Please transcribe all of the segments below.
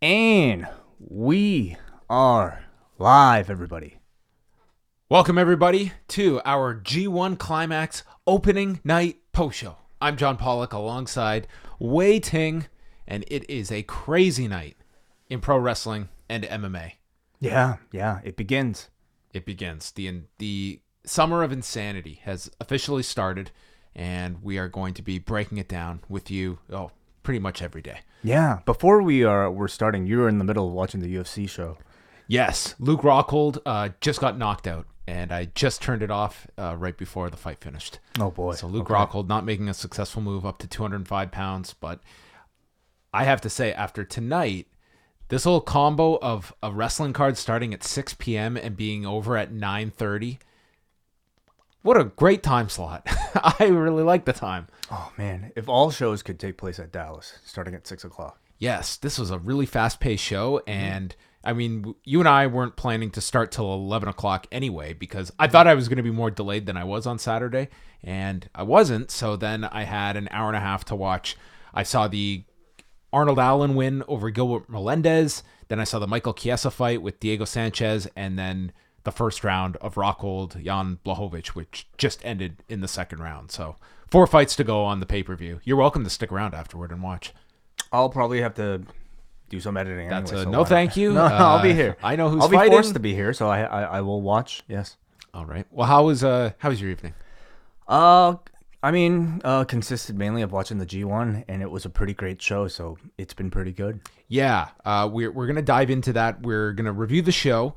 And we are live, everybody. Welcome, everybody, to our G1 Climax opening night post show. I'm John Pollock alongside Wai Ting, and it is a crazy night in pro wrestling and MMA. Yeah, it begins. It begins. The summer of insanity has officially started, and we are going to be breaking it down with you pretty much every day. Yeah, before we're starting, you were in the middle of watching the UFC show. Yes, Luke Rockhold just got knocked out, and I just turned it off right before the fight finished. Oh, boy. So Luke Rockhold not making a successful move up to 205 pounds, but I have to say, after tonight, this whole combo of a wrestling card starting at 6 p.m. and being over at 9:30, what a great time slot. I really like the time. Oh, man, if all shows could take place at Dallas, starting at 6 o'clock. Yes, this was a really fast-paced show, and I mean, you and I weren't planning to start till 11 o'clock anyway, because I thought I was going to be more delayed than I was on Saturday, and I wasn't, so then I had an hour and a half to watch. I saw the Arnold Allen win over Gilbert Melendez, then I saw the Michael Chiesa fight with Diego Sanchez, and then the first round of Rockhold Jan Blachowicz, which just ended in the second round. So 4 fights to go on the pay-per-view. You're welcome to stick around afterward and watch. I'll probably have to do some editing. That's anyway, a no thank you. No, I'll be here. I know who's I'll be fighting. forced to be here, so I will watch. Yes. All right. Well, how was your evening? Consisted mainly of watching the G1, and it was a pretty great show, so it's been pretty good. Yeah, we're gonna dive into that. We're gonna review the show,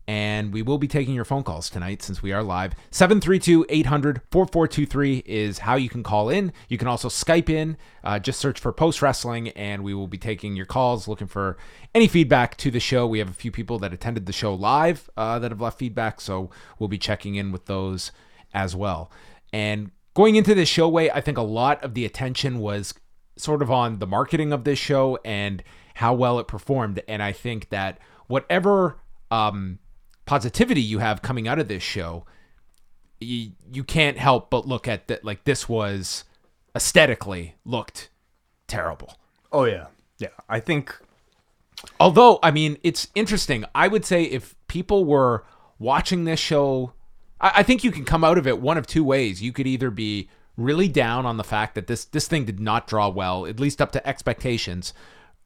and we will be taking your phone calls tonight since we are live. 732-800-4423 is how you can call in. You can also Skype in. Just search for Post Wrestling, and we will be taking your calls, looking for any feedback to the show. We have a few people that attended the show live that have left feedback, so we'll be checking in with those as well. And going into this show, I think a lot of the attention was sort of on the marketing of this show and how well it performed. And I think that whatever positivity you have coming out of this show, you can't help but look at that. Like, this was aesthetically looked terrible. Oh, yeah. Yeah, I think... Although, I mean, it's interesting. I would say if people were watching this show, I think you can come out of it one of two ways. You could either be really down on the fact that this thing did not draw well, at least up to expectations,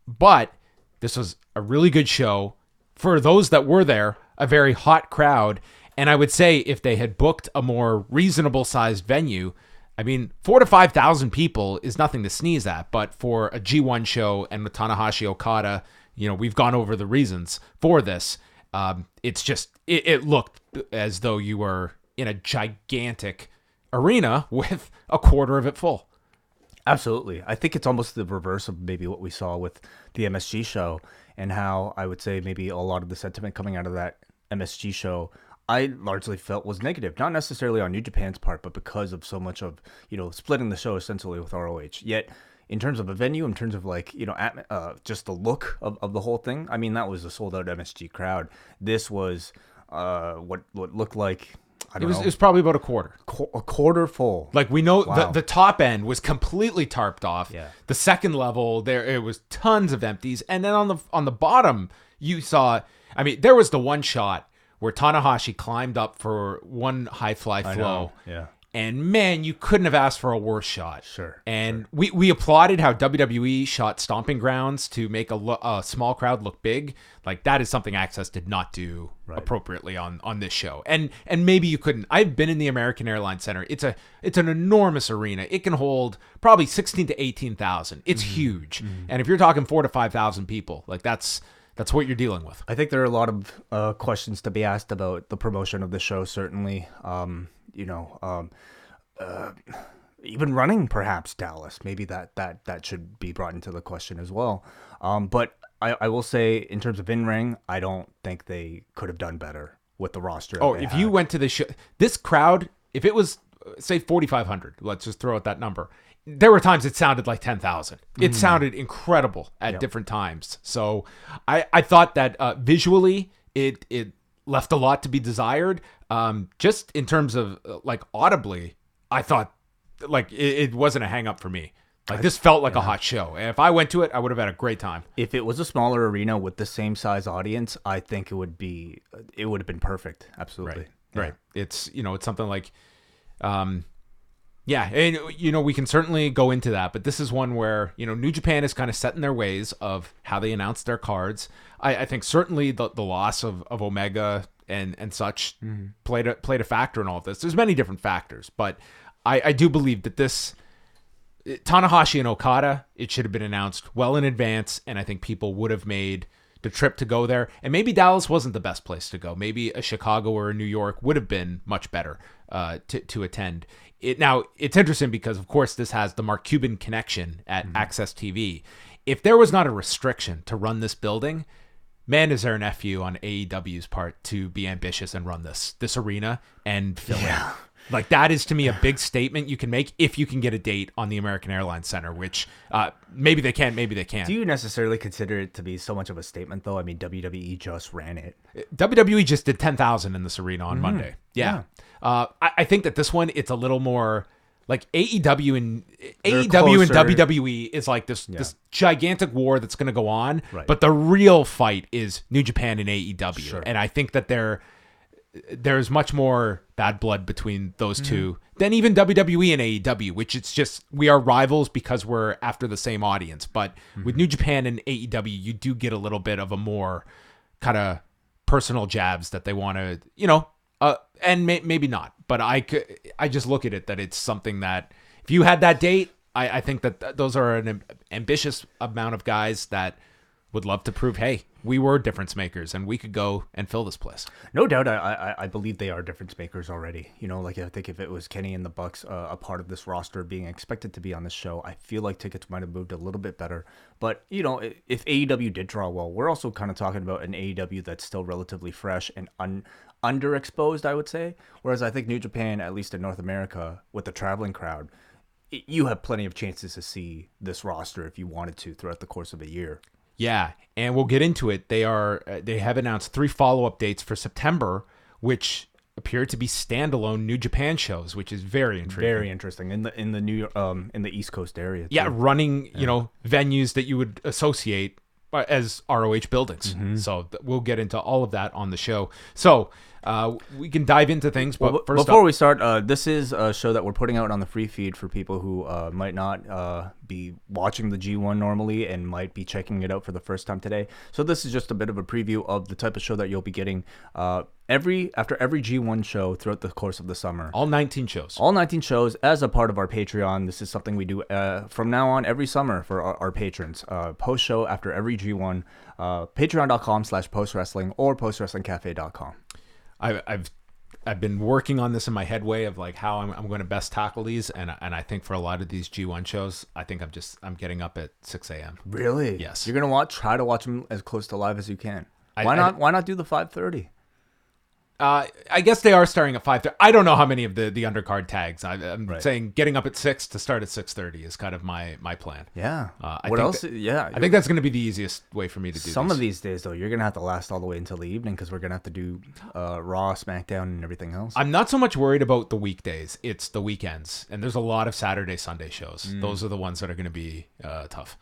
but this was a really good show. For those that were there, a very hot crowd. And I would say if they had booked a more reasonable sized venue, I mean, 4,000 to 5,000 people is nothing to sneeze at. But for a G1 show and with Tanahashi Okada, we've gone over the reasons for this. It's just, it looked as though you were in a gigantic arena with a quarter of it full. Absolutely. I think it's almost the reverse of maybe what we saw with the MSG show, and how I would say maybe a lot of the sentiment coming out of that MSG show I largely felt was negative. Not necessarily on New Japan's part, but because of so much of, splitting the show essentially with ROH. Yet, in terms of a venue, in terms of just the look of the whole thing, I mean, that was a sold-out MSG crowd. This was what looked like... It was probably about a quarter. A quarter full. Like, we know Wow. the top end was completely tarped off. Yeah. The second level, it was tons of empties. And then on the bottom, you saw, I mean, there was the one shot where Tanahashi climbed up for one high fly flow. I know. Yeah. And man, you couldn't have asked for a worse shot. Sure. And we applauded how WWE shot Stomping Grounds to make a small crowd look big. Like, that is something Access did not do appropriately on this show. And maybe you couldn't. I've been in the American Airlines Center. It's an enormous arena. It can hold probably 16 to 18,000. It's huge. And if you're talking 4,000 to 5,000 people, like, that's what you're dealing with. I think there are a lot of questions to be asked about the promotion of the show, certainly. Even running perhaps Dallas, maybe that should be brought into the question as well. But I will say, in terms of in-ring, I don't think they could have done better with the roster. Oh, if you went to the show, this crowd, if it was, say, 4,500, let's just throw out that number, there were times it sounded like 10,000. It sounded incredible at different times. So I thought that visually it left a lot to be desired. Just in terms of audibly, I thought it wasn't a hang up for me. Like this felt like a hot show. And if I went to it, I would have had a great time. If it was a smaller arena with the same size audience, I think it would have been perfect. Absolutely. Right. It's, it's something like, yeah, and we can certainly go into that, but this is one where New Japan is kind of set in their ways of how they announce their cards. I think certainly the loss of Omega and such played a factor in all of this. There's many different factors, but I do believe that this Tanahashi and Okada, it should have been announced well in advance, and I think people would have made the trip to go there. And maybe Dallas wasn't the best place to go. Maybe a Chicago or a New York would have been much better to attend. Now, it's interesting because, of course, this has the Mark Cuban connection at Access TV. If there was not a restriction to run this building, man, is there an FU on AEW's part to be ambitious and run this arena and fill it. Like, that is, to me, a big statement you can make if you can get a date on the American Airlines Center, which maybe they can, maybe they can't. Do you necessarily consider it to be so much of a statement, though? I mean, WWE just ran it. WWE just did 10,000 in this arena on Monday. Yeah. I think that this one, it's a little more like AEW and WWE is like this gigantic war that's going to go on. Right. But the real fight is New Japan and AEW. Sure. And I think that there's much more bad blood between those two than even WWE and AEW, which it's just, we are rivals because we're after the same audience. But with New Japan and AEW, you do get a little bit of a more kind of personal jabs that they want to, and maybe not. But I just look at it that it's something that if you had that date, I think that those are an ambitious amount of guys that would love to prove, hey, we were difference makers and we could go and fill this place. No doubt. I believe they are difference makers already. Like I think if it was Kenny and the Bucks a part of this roster being expected to be on this show, I feel like tickets might have moved a little bit better. But, if AEW did draw well, we're also kind of talking about an AEW that's still relatively fresh and underexposed, I would say. Whereas I think New Japan, at least in North America, with the traveling crowd, you have plenty of chances to see this roster if you wanted to throughout the course of a year. Yeah, and we'll get into it. They have announced 3 follow-up dates for September, which appear to be standalone New Japan shows, which is very intriguing. Very interesting in the New in the East Coast area. Too. Yeah, running venues that you would associate as ROH buildings. So we'll get into all of that on the show. So we can dive into things, but before we start, this is a show that we're putting out on the free feed for people who might not be watching the G1 normally and might be checking it out for the first time today. So this is just a bit of a preview of the type of show that you'll be getting after every G1 show throughout the course of the summer. All 19 shows. All 19 shows as a part of our Patreon. This is something we do from now on every summer for our patrons. Post show after every G1. Patreon.com/postwrestling or postwrestlingcafe.com. I've been working on this in my headway of like how I'm going to best tackle these, and I think for a lot of these G1 shows, I think I'm getting up at 6 a.m. Really? Yes. You're gonna try to watch them as close to live as you can. Why not do the 5:30? I guess they are starting at 5:30. I don't know how many of the undercard tags. I'm saying getting up at 6 to start at 6:30 is kind of my plan. Yeah. What else? I think that's going to be the easiest way for me to do some of these days, though. You're going to have to last all the way until the evening because we're going to have to do Raw, SmackDown, and everything else. I'm not so much worried about the weekdays. It's the weekends. And there's a lot of Saturday, Sunday shows. Those are the ones that are going to be tough.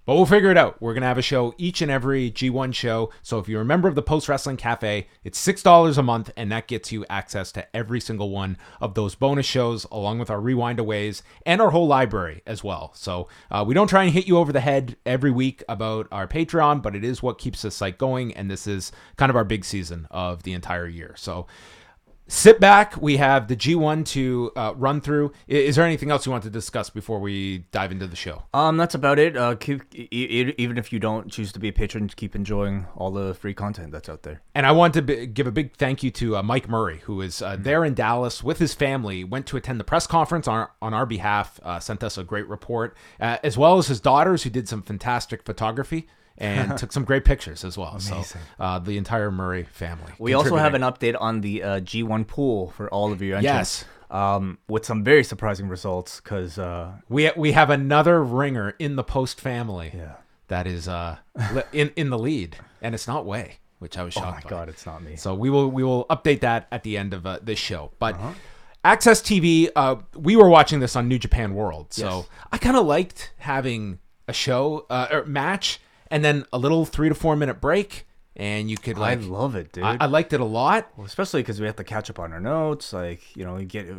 But we'll figure it out. We're going to have a show each and every G1 show. So if you're a member of the Post Wrestling Cafe, it's $6 a month, and that gets you access to every single one of those bonus shows, along with our Rewind-Aways and our whole library as well. So we don't try and hit you over the head every week about our Patreon, but it is what keeps the site going, and this is kind of our big season of the entire year. So sit back. We have the G1 to run through. Is there anything else you want to discuss before we dive into the show? That's about it. Even if you don't choose to be a patron, keep enjoying all the free content that's out there. And I want to give a big thank you to Mike Murray, who is there in Dallas with his family, went to attend the press conference on our behalf, sent us a great report, as well as his daughters, who did some fantastic photography and took some great pictures as well. Amazing. So the entire Murray family. We also have an update on the G1 pool for all of you entrants. Yes. With some very surprising results because we have another ringer in the Post family that is in the lead, and it's not Wai, which I was shocked by. Oh my God, it's not me. So we will update that at the end of this show. But Access TV, we were watching this on New Japan World, so Yes. I kind of liked having a show or match and then a little 3 to 4 minute break, and you could I love it, dude. I liked it a lot. Well, especially because we have to catch up on our notes. Like, you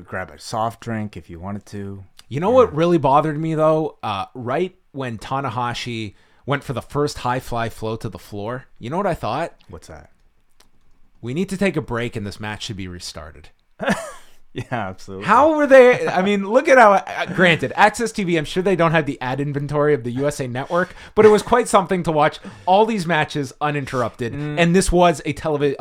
grab a soft drink if you wanted to. You know what really bothered me though? Right when Tanahashi went for the first high fly flow to the floor, you know what I thought? What's that? We need to take a break and this match should be restarted. Yeah, absolutely. How were they? I mean, look at how, granted, Access TV, I'm sure they don't have the ad inventory of the USA Network, but it was quite something to watch all these matches uninterrupted. And this was a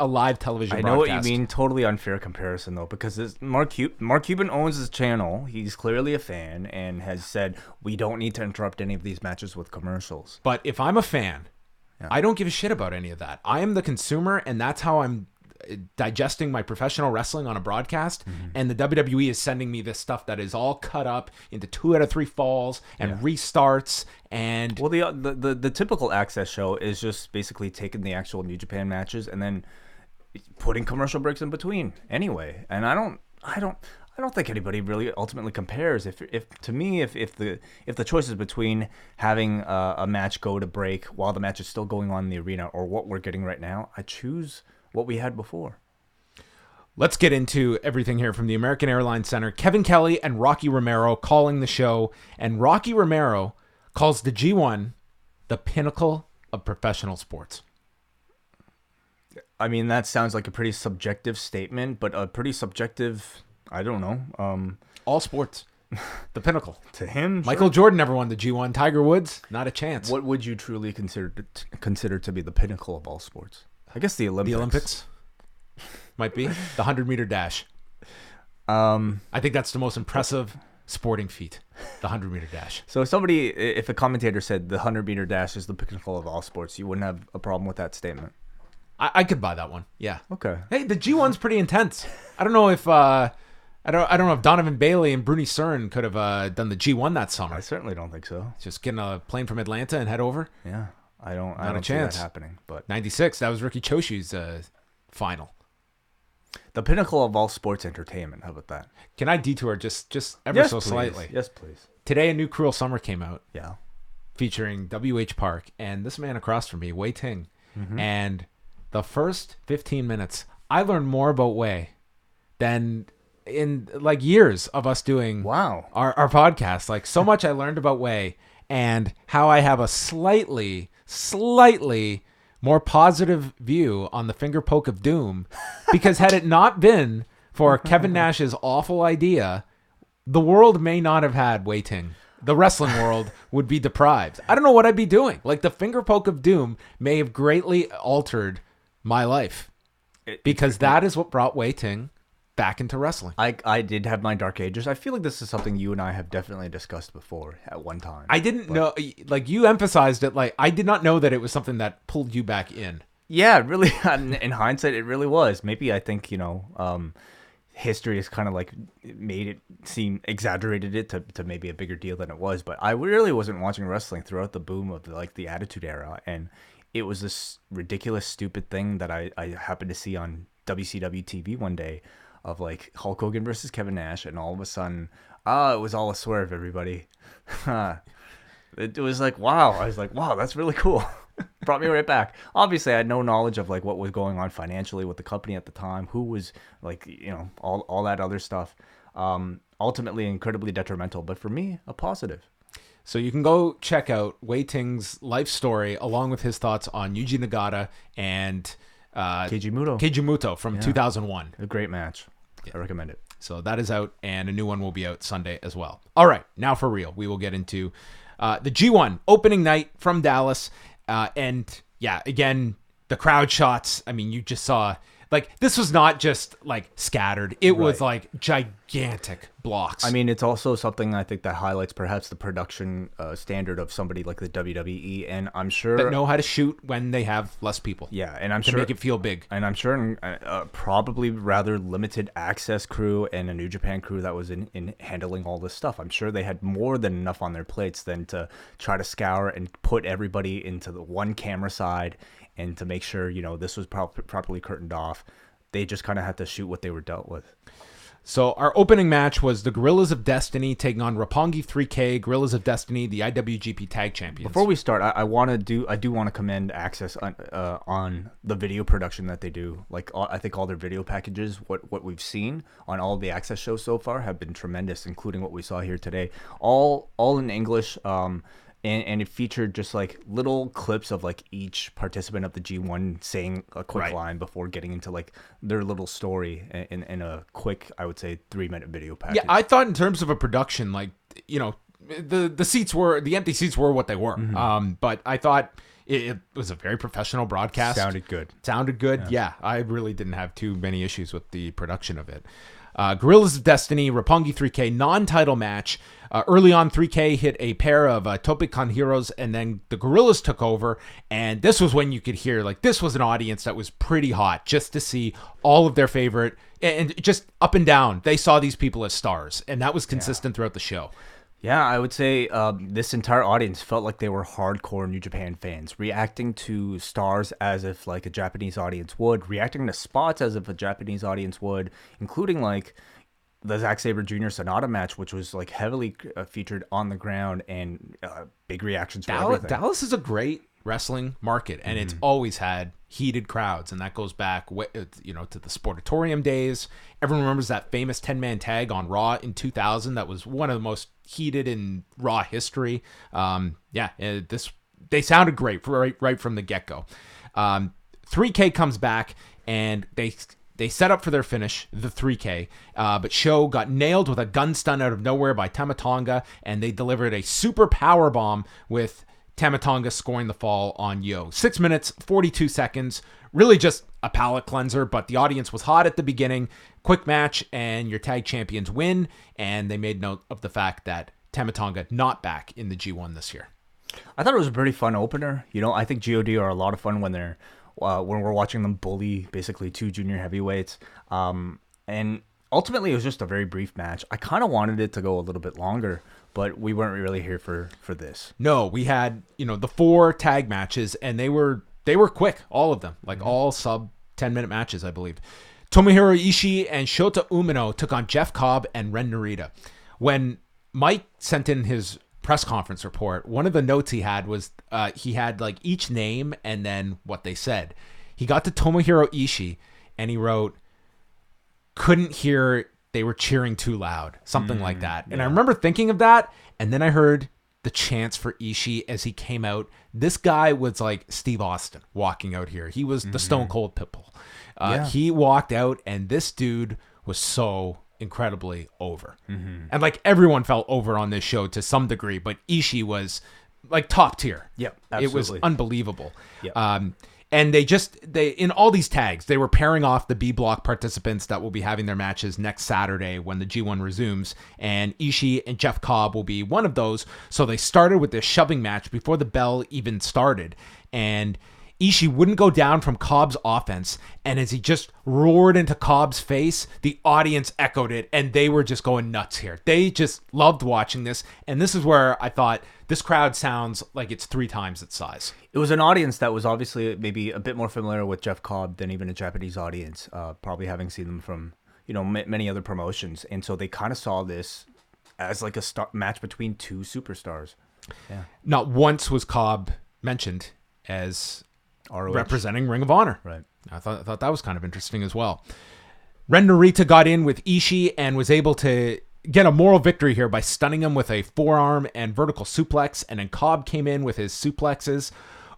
live television broadcast. I know what you mean. Totally unfair comparison, though, because Mark Cuban owns his channel. He's clearly a fan and has said, we don't need to interrupt any of these matches with commercials. But if I'm a fan, I don't give a shit about any of that. I am the consumer, and that's how I'm digesting my professional wrestling on a broadcast, and the WWE is sending me this stuff that is all cut up into 2 out of 3 falls and restarts. And well, the typical Access show is just basically taking the actual New Japan matches and then putting commercial breaks in between anyway. And I don't think anybody really ultimately compares. If the choice is between having a match go to break while the match is still going on in the arena or what we're getting right now, I choose what we had before. Let's get into everything here from the American Airlines Center. Kevin Kelly and Rocky Romero calling the show, and Rocky Romero calls the G1 the pinnacle of professional sports. I mean, that sounds like a pretty subjective statement, but a pretty subjective, I don't know. All sports. The pinnacle. To him, Michael Jordan never won the G1. Tiger Woods, not a chance. What would you truly consider to be the pinnacle of all sports? I guess the Olympics. The Olympics might be the 100-meter dash. I think that's the most impressive sporting feat, the 100-meter dash. So if a commentator said the 100-meter dash is the pinnacle of all sports, you wouldn't have a problem with that statement. I could buy that one. Yeah. Okay. Hey, the G1's pretty intense. I don't know if I don't know if Donovan Bailey and Bruni Cern could have done the G1 that summer. I certainly don't think so. Just getting a plane from Atlanta and head over. Yeah. I don't see chance. that happening. But 96, that was Ricky Choshu's final. The pinnacle of all sports entertainment. How about that? Can I detour just ever so slightly? Yes, please. Today, a new Cruel Summer came out. Yeah. Featuring W.H. Park and this man across from me, Wai Ting. And the first 15 minutes, I learned more about Wai than in like years of us doing our podcast. Like so much I learned about Wai and how I have a slightly more positive view on the finger poke of doom, because had it not been for Kevin Nash's awful idea, the world may not have had Wai Ting. The wrestling world would be deprived. I don't know what I'd be doing. Like the finger poke of doom may have greatly altered my life, because that is what brought Wai Ting back into wrestling. I did have my dark ages. I feel like this is something you and I have definitely discussed before at one time. I didn't know, like you emphasized it, like I did not know that it was something that pulled you back in. Yeah, really. In hindsight, it really was. Maybe I think, history has kind of like made it seem, exaggerated it to maybe a bigger deal than it was. But I really wasn't watching wrestling throughout the boom of the Attitude Era. And it was this ridiculous, stupid thing that I happened to see on WCW TV one day of like Hulk Hogan versus Kevin Nash. And all of a sudden, it was all a swerve, everybody. It was like, wow. I was like, wow, that's really cool. Brought me right back. Obviously, I had no knowledge of like what was going on financially with the company at the time, who was like, all that other stuff. Ultimately, incredibly detrimental, but for me, a positive. So you can go check out Wai Ting's life story along with his thoughts on Yuji Nagata and Keiji Muto from 2001. A great match. Yeah. I recommend it. So that is out, and a new one will be out Sunday as well. All right, now for real, we will get into the G1 opening night from Dallas. And yeah, again, the crowd shots. I mean, you just saw like this was not just like scattered. It was like gigantic blocks. I mean, it's also something I think that highlights perhaps the production standard of somebody like the WWE, and I'm sure that know how to shoot when they have less people. Yeah, and I'm to sure make it feel big. And I'm sure probably rather limited access crew and a New Japan crew that was in handling all this stuff. I'm sure they had more than enough on their plates than to try to scour and put everybody into the one camera side and to make sure this was properly curtained off. They just kind of had to shoot what they were dealt with. So our opening match was the Gorillas of Destiny taking on Roppongi 3K, Gorillas of Destiny, the IWGP Tag Champions. Before we start, I do want to commend Access on the video production that they do. Like I think all their video packages, what we've seen on all of the Access shows so far, have been tremendous, including what we saw here today. All in English. And it featured just like little clips of like each participant of the G1 saying a quick line before getting into like their little story in a quick, I would say, 3-minute video package. Yeah, I thought in terms of a production, like, you know, the empty seats were what they were. But I thought it was a very professional broadcast. Sounded good. Yeah, I really didn't have too many issues with the production of it. Gorillas of Destiny, Roppongi 3K, non-title match. Early on, 3K hit a pair of Tope Kanhiros, and then the Gorillas took over, and this was when you could hear, like, this was an audience that was pretty hot just to see all of their favorite, and just up and down, they saw these people as stars, and that was consistent throughout the show. Yeah, I would say this entire audience felt like they were hardcore New Japan fans, reacting to stars as if like a Japanese audience would, reacting to spots as if a Japanese audience would, including like the Zack Sabre Jr. Sanada match, which was like heavily featured on the ground, and big reactions for everything. Dallas is a great wrestling market, and it's always had heated crowds, and that goes back, you know, to the Sportatorium days. Everyone remembers that famous 10-man tag on Raw in 2000. That was one of the most heated in Raw history. They sounded great right from the get-go. 3K comes back, and they set up for their finish, the 3K, but Sho got nailed with a gun stun out of nowhere by Tama Tonga, and they delivered a super power bomb with Tama Tonga scoring the fall on Yo. 6 minutes, 42 seconds, really just a palate cleanser, but the audience was hot at the beginning. Quick match, and your tag champions win, and they made note of the fact that Tama Tonga not back in the G1 this year. I thought it was a pretty fun opener. You know, I think GOD are a lot of fun when we're watching them bully basically two junior heavyweights. And ultimately, it was just a very brief match. I kind of wanted it to go a little bit longer, but we weren't really here for this. No, we had, you know, the 4 tag matches, and they were quick, all of them, like all sub 10-minute matches, I believe. Tomohiro Ishii and Shota Umino took on Jeff Cobb and Ren Narita. When Mike sent in his press conference report, one of the notes he had was he had like each name and then what they said. He got to Tomohiro Ishii and he wrote, couldn't hear, they were cheering too loud, something like that. And I remember thinking of that, and then I heard the chants for Ishii as he came out. This guy was like Steve Austin walking out here. He was the Stone Cold Pitbull. He walked out, and this dude was so incredibly over. And like everyone felt over on this show to some degree, but Ishii was like top tier. Yep, absolutely. It was unbelievable. Yep. And they in all these tags, they were pairing off the B block participants that will be having their matches next Saturday when the G1 resumes. And Ishii and Jeff Cobb will be one of those. So they started with this shoving match before the bell even started. And Ishii wouldn't go down from Cobb's offense, and as he just roared into Cobb's face, the audience echoed it, and they were just going nuts here. They just loved watching this, and this is where I thought this crowd sounds like it's 3 times its size. It was an audience that was obviously maybe a bit more familiar with Jeff Cobb than even a Japanese audience, probably having seen them from, you know, many other promotions, and so they kind of saw this as like a match between 2 superstars. Yeah. Not once was Cobb mentioned as ROH. Representing Ring of Honor. Right. I thought that was kind of interesting as well. Ren Narita got in with Ishii and was able to get a moral victory here by stunning him with a forearm and vertical suplex, and then Cobb came in with his suplexes.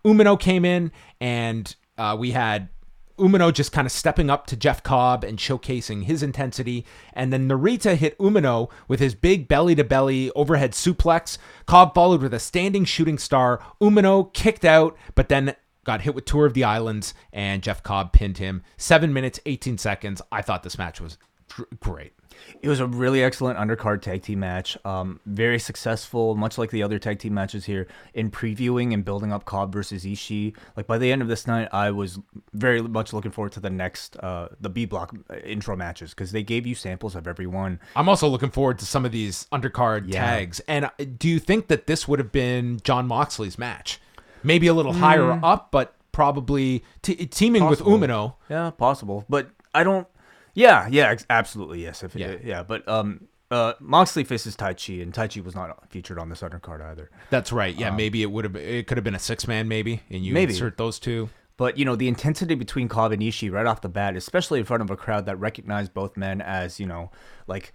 Umino came in, and we had Umino just kind of stepping up to Jeff Cobb and showcasing his intensity, and then Narita hit Umino with his big belly-to-belly overhead suplex. Cobb followed with a standing shooting star. Umino kicked out, but then got hit with Tour of the Islands, and Jeff Cobb pinned him. 7 minutes, 18 seconds. I thought this match was great. It was a really excellent undercard tag team match. Very successful, much like the other tag team matches here, in previewing and building up Cobb versus Ishii. Like by the end of this night, I was very much looking forward to the next, the B block intro matches, because they gave you samples of every one. I'm also looking forward to some of these undercard tags. And do you think that this would have been Jon Moxley's match? Maybe a little higher up, but probably teaming possible with Umino. Yeah, possible. But I don't, Yeah, absolutely, yes. Yeah. Yeah, but Moxley faces Tai Chi, and Tai Chi was not featured on this undercard either. That's right. Yeah, maybe it could have been a 6-man maybe, and you Maybe. insert those two. But, the intensity between Cobb and Ishii right off the bat, especially in front of a crowd that recognized both men as, like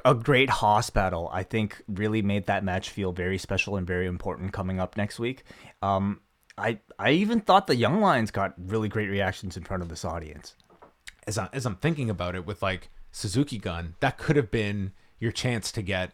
a great hoss battle, I think really made that match feel very special and very important coming up next week. I even thought the Young Lions got really great reactions in front of this audience. As I'm thinking about it with like Suzuki Gun, that could have been your chance to get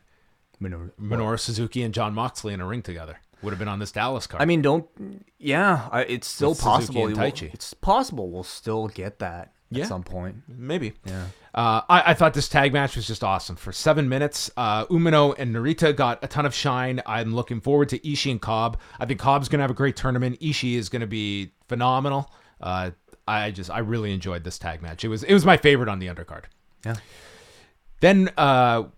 Minoru Suzuki and John Moxley in a ring together. Would have been on this Dallas card. I mean, it's still With Suzuki possible. and Taichi. It's possible we'll still get that at some point. Maybe. Yeah. I thought this tag match was just awesome. For 7 minutes, Umino and Narita got a ton of shine. I'm looking forward to Ishii and Cobb. I think Cobb's going to have a great tournament. Ishii is going to be phenomenal. I really enjoyed this tag match. It was my favorite on the undercard. Yeah. Then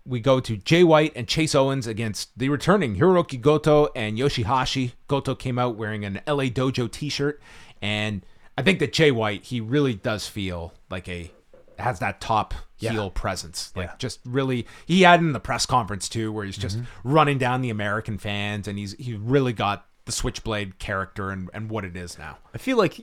we go to Jay White and Chase Owens against the returning Hiroki Goto and Yoshihashi. Goto came out wearing an LA Dojo t-shirt, and I think that Jay White, he really does feel like has that top heel presence. Like just really, he had it in the press conference too, where he's just running down the American fans, and he's really got the Switchblade character and what it is now. I feel like,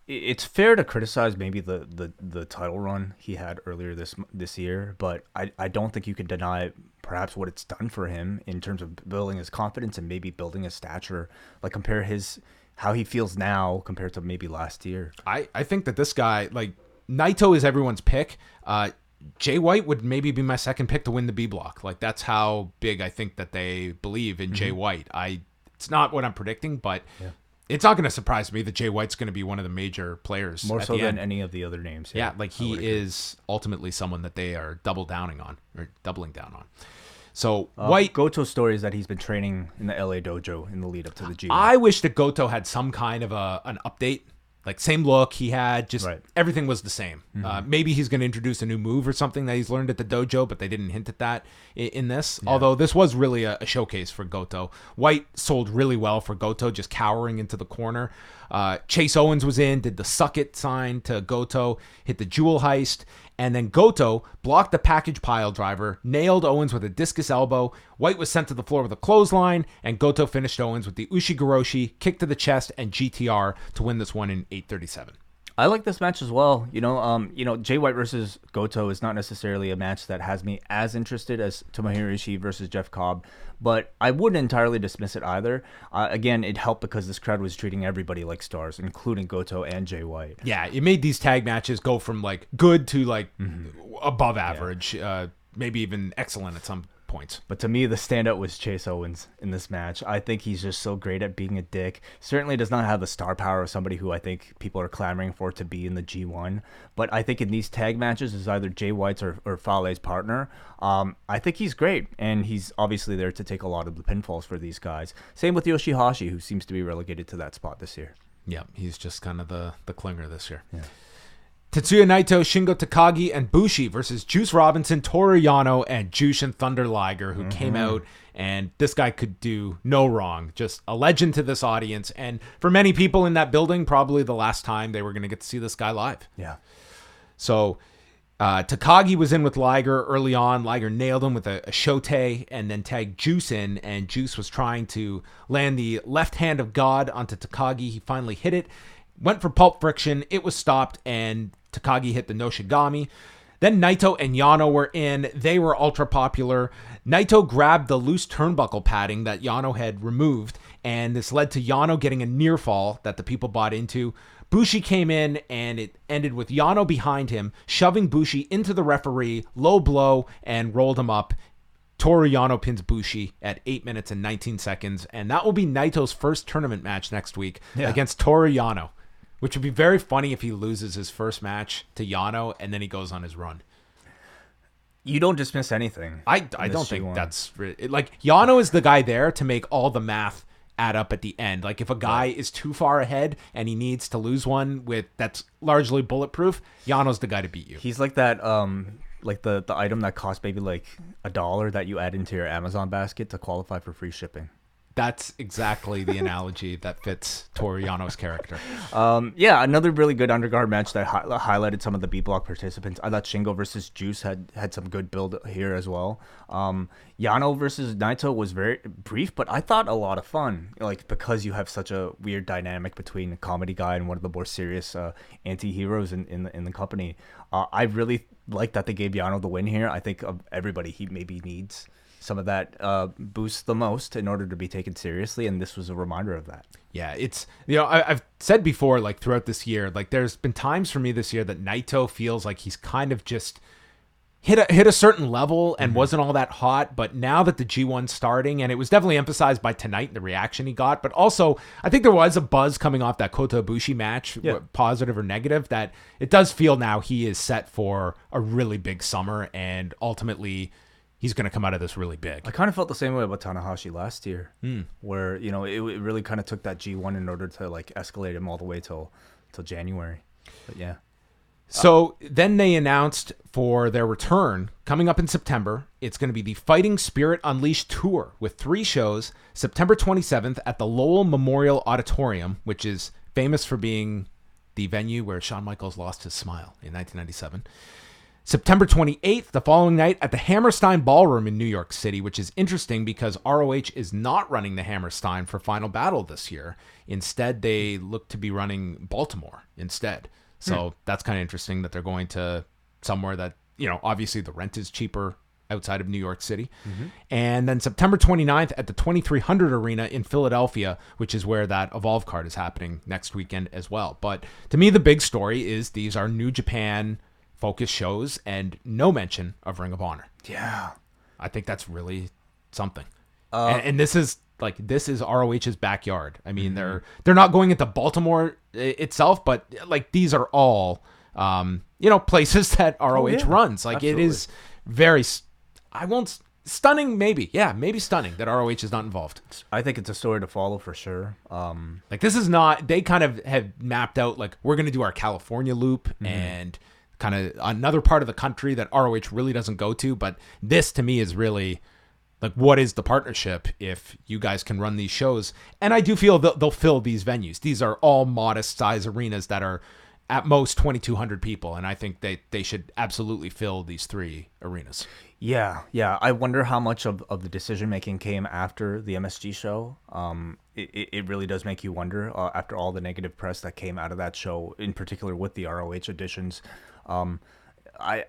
it's fair to criticize maybe the title run he had earlier this year, but I don't think you can deny perhaps what it's done for him in terms of building his confidence and maybe building his stature. Like compare how he feels now compared to maybe last year. I think that this guy, like Naito is everyone's pick. Jay White would maybe be my second pick to win the B block. Like that's how big I think that they believe in Jay White. It's not what I'm predicting, but it's not going to surprise me that Jay White's going to be one of the major players. More at so the than end. any of the other names. Yeah, like he is ultimately someone that they are doubling down on. So White Goto's story is that he's been training in the LA dojo in the lead up to the G1. I wish that Goto had some kind of an update. Like same look he had, just everything was the same. Maybe he's going to introduce a new move or something that he's learned at the dojo, but they didn't hint at that in this. Yeah. Although this was really a showcase for Goto. White sold really well for Goto, just cowering into the corner. Chase Owens was in, did the suck it sign to Goto, hit the jewel heist, and then Goto blocked the package pile driver, nailed Owens with a discus elbow. White was sent to the floor with a clothesline, and Goto finished Owens with the Ushigoroshi, kick to the chest, and GTR to win this one in 8:37. I like this match as well. Jay White versus Goto is not necessarily a match that has me as interested as Tomohiro Ishii versus Jeff Cobb, but I wouldn't entirely dismiss it either. Again, it helped because this crowd was treating everybody like stars, including Goto and Jay White. Yeah, it made these tag matches go from like good to like above average, maybe even excellent at some points. But to me, the standout was Chase Owens in this match. I think he's just so great at being a dick. Certainly does not have the star power of somebody who I think people are clamoring for to be in the G1. But I think in these tag matches as either Jay White's or Fale's partner, I think he's great. And he's obviously there to take a lot of the pinfalls for these guys. Same with Yoshihashi, who seems to be relegated to that spot this year. Yeah, he's just kind of the clinger this year. Yeah. Tetsuya Naito, Shingo Takagi, and Bushi versus Juice Robinson, Toru Yano, and Jushin Thunder Liger, who came out, and this guy could do no wrong. Just a legend to this audience, and for many people in that building, probably the last time they were going to get to see this guy live. Yeah. So Takagi was in with Liger early on. Liger nailed him with a shote and then tagged Juice in, and Juice was trying to land the left hand of God onto Takagi. He finally hit it. Went for pulp friction. It was stopped, and Takagi hit the Noshigami. Then Naito and Yano were in. They were ultra popular. Naito grabbed the loose turnbuckle padding that Yano had removed, and this led to Yano getting a near fall that the people bought into. Bushi came in, and it ended with Yano behind him, shoving Bushi into the referee, low blow, and rolled him up. Toru Yano pins Bushi at 8 minutes and 19 seconds, and that will be Naito's first tournament match next week against Toru Yano. Which would be very funny if he loses his first match to Yano and then he goes on his run. You don't dismiss anything. I don't think that's... Like, Yano is the guy there to make all the math add up at the end. Like, if a guy is too far ahead and he needs to lose one that's largely bulletproof, Yano's the guy to beat you. He's like that... like the item that costs maybe like $1 that you add into your Amazon basket to qualify for free shipping. That's exactly the analogy that fits Toru Yano's character. Yeah, another really good undercard match that highlighted some of the B block participants. I thought Shingo versus Juice had some good build here as well. Yano versus Naito was very brief, but I thought a lot of fun. Like, because you have such a weird dynamic between a comedy guy and one of the more serious anti-heroes in the company. I really like that they gave Yano the win here. I think of everybody, he maybe needs some of that boost the most in order to be taken seriously, and this was a reminder of that. Yeah, it's, I've said before, like throughout this year, like there's been times for me this year that Naito feels like he's kind of just hit a certain level and wasn't all that hot, but now that the G1's starting, and it was definitely emphasized by tonight and the reaction he got, but also I think there was a buzz coming off that Kota Ibushi match, positive or negative, that it does feel now he is set for a really big summer, and ultimately he's going to come out of this really big. I kind of felt the same way about Tanahashi last year, where it really kind of took that G1 in order to like escalate him all the way till January. But yeah. So then they announced for their return coming up in September. It's going to be the Fighting Spirit Unleashed Tour with 3 shows. September 27th at the Lowell Memorial Auditorium, which is famous for being the venue where Shawn Michaels lost his smile in 1997. September 28th, the following night, at the Hammerstein Ballroom in New York City, which is interesting because ROH is not running the Hammerstein for Final Battle this year. Instead, they look to be running Baltimore instead. So that's kind of interesting that they're going to somewhere that, obviously the rent is cheaper outside of New York City. And then September 29th at the 2300 Arena in Philadelphia, which is where that Evolve card is happening next weekend as well. But to me, the big story is these are New Japan focus shows and no mention of Ring of Honor. Yeah. I think that's really something. And this is ROH's backyard. I mean, they're not going into Baltimore itself, but like these are all places that ROH runs. Like Absolutely. It is very stunning, maybe. Yeah, maybe stunning that ROH is not involved. I think it's a story to follow for sure. Like this is not, they kind of have mapped out like we're going to do our California loop and kind of another part of the country that ROH really doesn't go to. But this to me is really like, what is the partnership if you guys can run these shows? And I do feel they'll fill these venues. These are all modest size arenas that are at most 2,200 people. And I think they should absolutely fill these 3 arenas. Yeah. I wonder how much of the decision-making came after the MSG show. It really does make you wonder after all the negative press that came out of that show, in particular with the ROH editions. I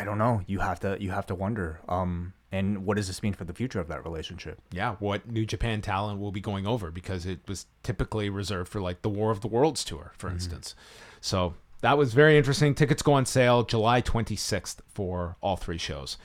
don't know. You have to wonder. And what does this mean for the future of that relationship? Yeah, what New Japan talent will be going over, because it was typically reserved for like the War of the Worlds tour, for instance. So that was very interesting. Tickets go on sale July 26th for all 3 shows.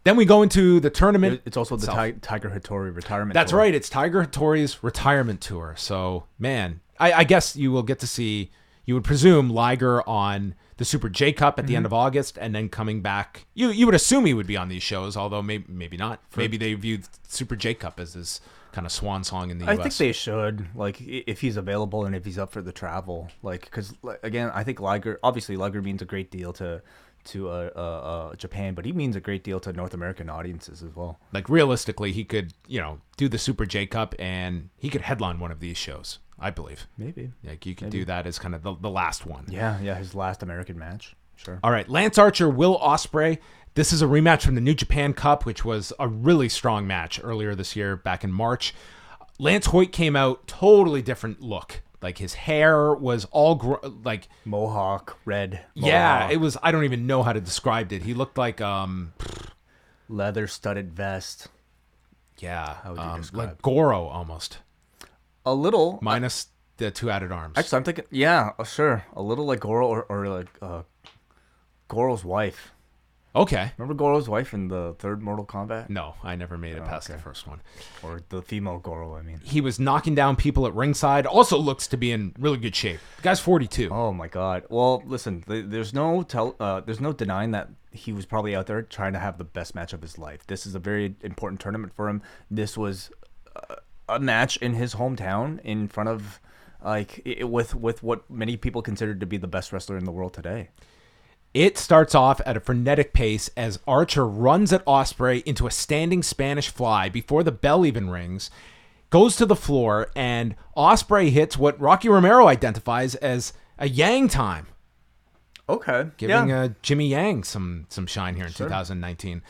Then we go into the tournament. It's also the Tiger Hattori retirement That's tour. Right. It's Tiger Hattori's retirement tour. So, man, I guess you will get to see, you would presume, Liger on the Super J Cup at the end of August, and then coming back. You would assume he would be on these shows, although maybe not. Maybe they view Super J Cup as this kind of swan song in the US. I think they should, like, if he's available and if he's up for the travel, like, because again, I think Liger means a great deal to Japan, but he means a great deal to North American audiences as well. Like, realistically, he could do the Super J Cup and he could headline one of these shows, I believe. Maybe. Like, you could do that as kind of the last one. Yeah, his last American match. Sure. All right, Lance Archer, Will Ospreay. This is a rematch from the New Japan Cup, which was a really strong match earlier this year, back in March. Lance Hoyt came out, totally different look. Like, his hair was all like mohawk, red. Yeah, it was. I don't even know how to describe it. He looked like leather studded vest. Yeah, how would you describe? Like Goro almost. A little minus the 2 added arms. Actually, I'm thinking, yeah, sure, a little like Goro or like Goro's wife. Okay. Remember Goro's wife in the 3rd Mortal Kombat? No, I never made it past the first one. Or the female Goro, I mean. He was knocking down people at ringside. Also looks to be in really good shape. The guy's 42. Oh my God. Well, listen, there's no denying that he was probably out there trying to have the best match of his life. This is a very important tournament for him. This was a match in his hometown in front of with what many people considered to be the best wrestler in the world today. It starts off at a frenetic pace as Archer runs at Ospreay into a standing Spanish fly before the bell even rings. goes to the floor, and Ospreay hits what Rocky Romero identifies as a Yang time. Okay. Giving Jimmy Yang some shine here in 2019.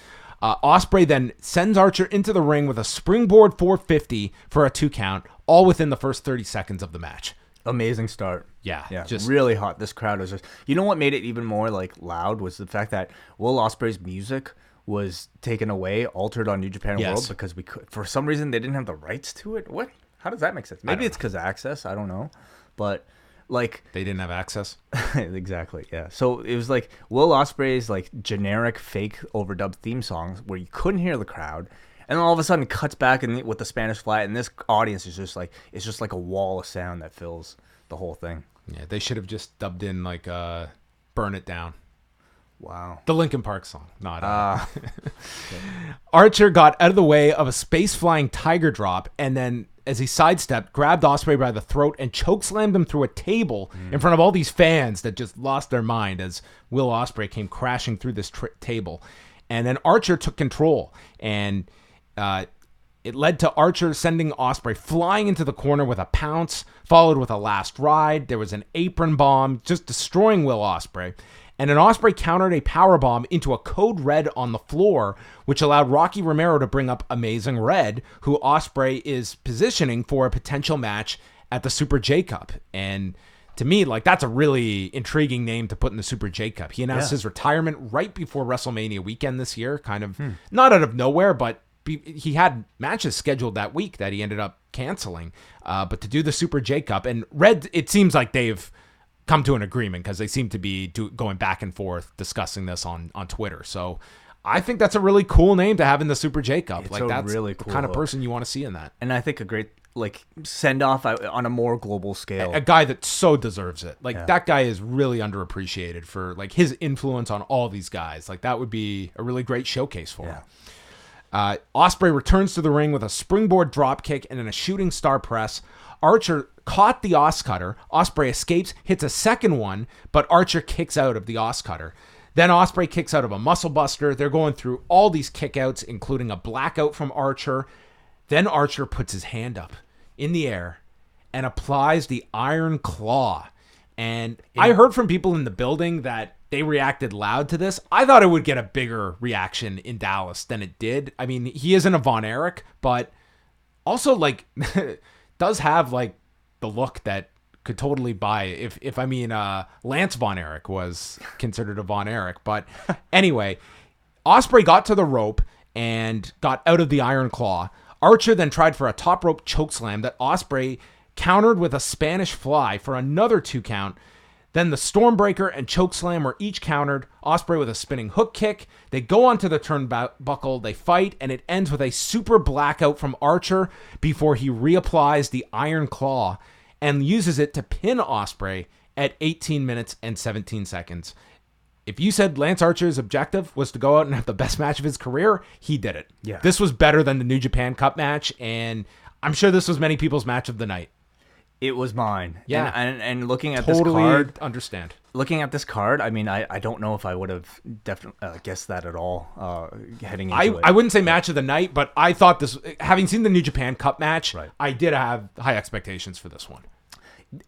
Ospreay then sends Archer into the ring with a springboard 450 for a 2 count, all within the first 30 seconds of the match. Amazing start. Yeah. Just really hot. This crowd was just, you know what made it even more like loud was the fact that Will Ospreay's music was taken away, altered on New Japan World because we could, for some reason they didn't have the rights to it. What? How does that make sense? Maybe it's because of access. I don't know. But like they didn't have access. Exactly. Yeah. So it was like Will Ospreay's like generic fake overdubbed theme songs where you couldn't hear the crowd. And then all of a sudden it cuts back with the Spanish fly, and this audience is just like, it's just like a wall of sound that fills the whole thing. Yeah, they should have just dubbed in like Burn It Down. Wow. The Linkin Park song. Not Archer got out of the way of a space-flying tiger drop, and then as he sidestepped, grabbed Ospreay by the throat and chokeslammed him through a table in front of all these fans that just lost their mind as Will Ospreay came crashing through this table. And then Archer took control, and it led to Archer sending Ospreay flying into the corner with a pounce, followed with a last ride. There was an apron bomb, just destroying Will Ospreay. And then Ospreay countered a powerbomb into a code red on the floor, which allowed Rocky Romero to bring up Amazing Red, who Ospreay is positioning for a potential match at the Super J Cup. And to me, like, that's a really intriguing name to put in the Super J Cup. He announced his retirement right before WrestleMania weekend this year, kind of not out of nowhere, but he had matches scheduled that week that he ended up canceling. But to do the Super J Cup, and Red, it seems like they've come to an agreement because they seem to be going back and forth discussing this on Twitter. So I think that's a really cool name to have in the Super J Cup. It's like that's really the cool kind of person you want to see in that. And I think a great like send off on a more global scale. A guy that so deserves it. Like that guy is really underappreciated for like his influence on all these guys. Like that would be a really great showcase for him. Ospreay returns to the ring with a springboard drop kick and then a shooting star press. Archer caught the Os Cutter. Ospreay escapes, hits a second one, but Archer kicks out of the Os Cutter. Then Ospreay kicks out of a muscle buster. They're going through all these kickouts, including a blackout from Archer. Then Archer puts his hand up in the air and applies the Iron Claw. And I heard from people in the building that they reacted loud to this. I thought it would get a bigger reaction in Dallas than it did. I mean, he isn't a Von Erich, but also like does have like the look that could totally buy if I mean Lance Von Erich was considered a Von Erich. But anyway, Ospreay got to the rope and got out of the Iron Claw. Archer then tried for a top rope chokeslam that Ospreay countered with a Spanish fly for another 2 count. Then the Stormbreaker and chokeslam were each countered. Ospreay with a spinning hook kick. They go onto the turnbuckle. They fight, and it ends with a super blackout from Archer before he reapplies the Iron Claw and uses it to pin Ospreay at 18 minutes and 17 seconds. If you said Lance Archer's objective was to go out and have the best match of his career, he did it. Yeah. This was better than the New Japan Cup match, and I'm sure this was many people's match of the night. It was mine. Yeah. And looking at Totally this card, understand. Looking at this card, I mean, I don't know if I would have definitely guessed that at all heading into it. I wouldn't say match of the night, but I thought this, having seen the New Japan Cup match, Right. I did have high expectations for this one.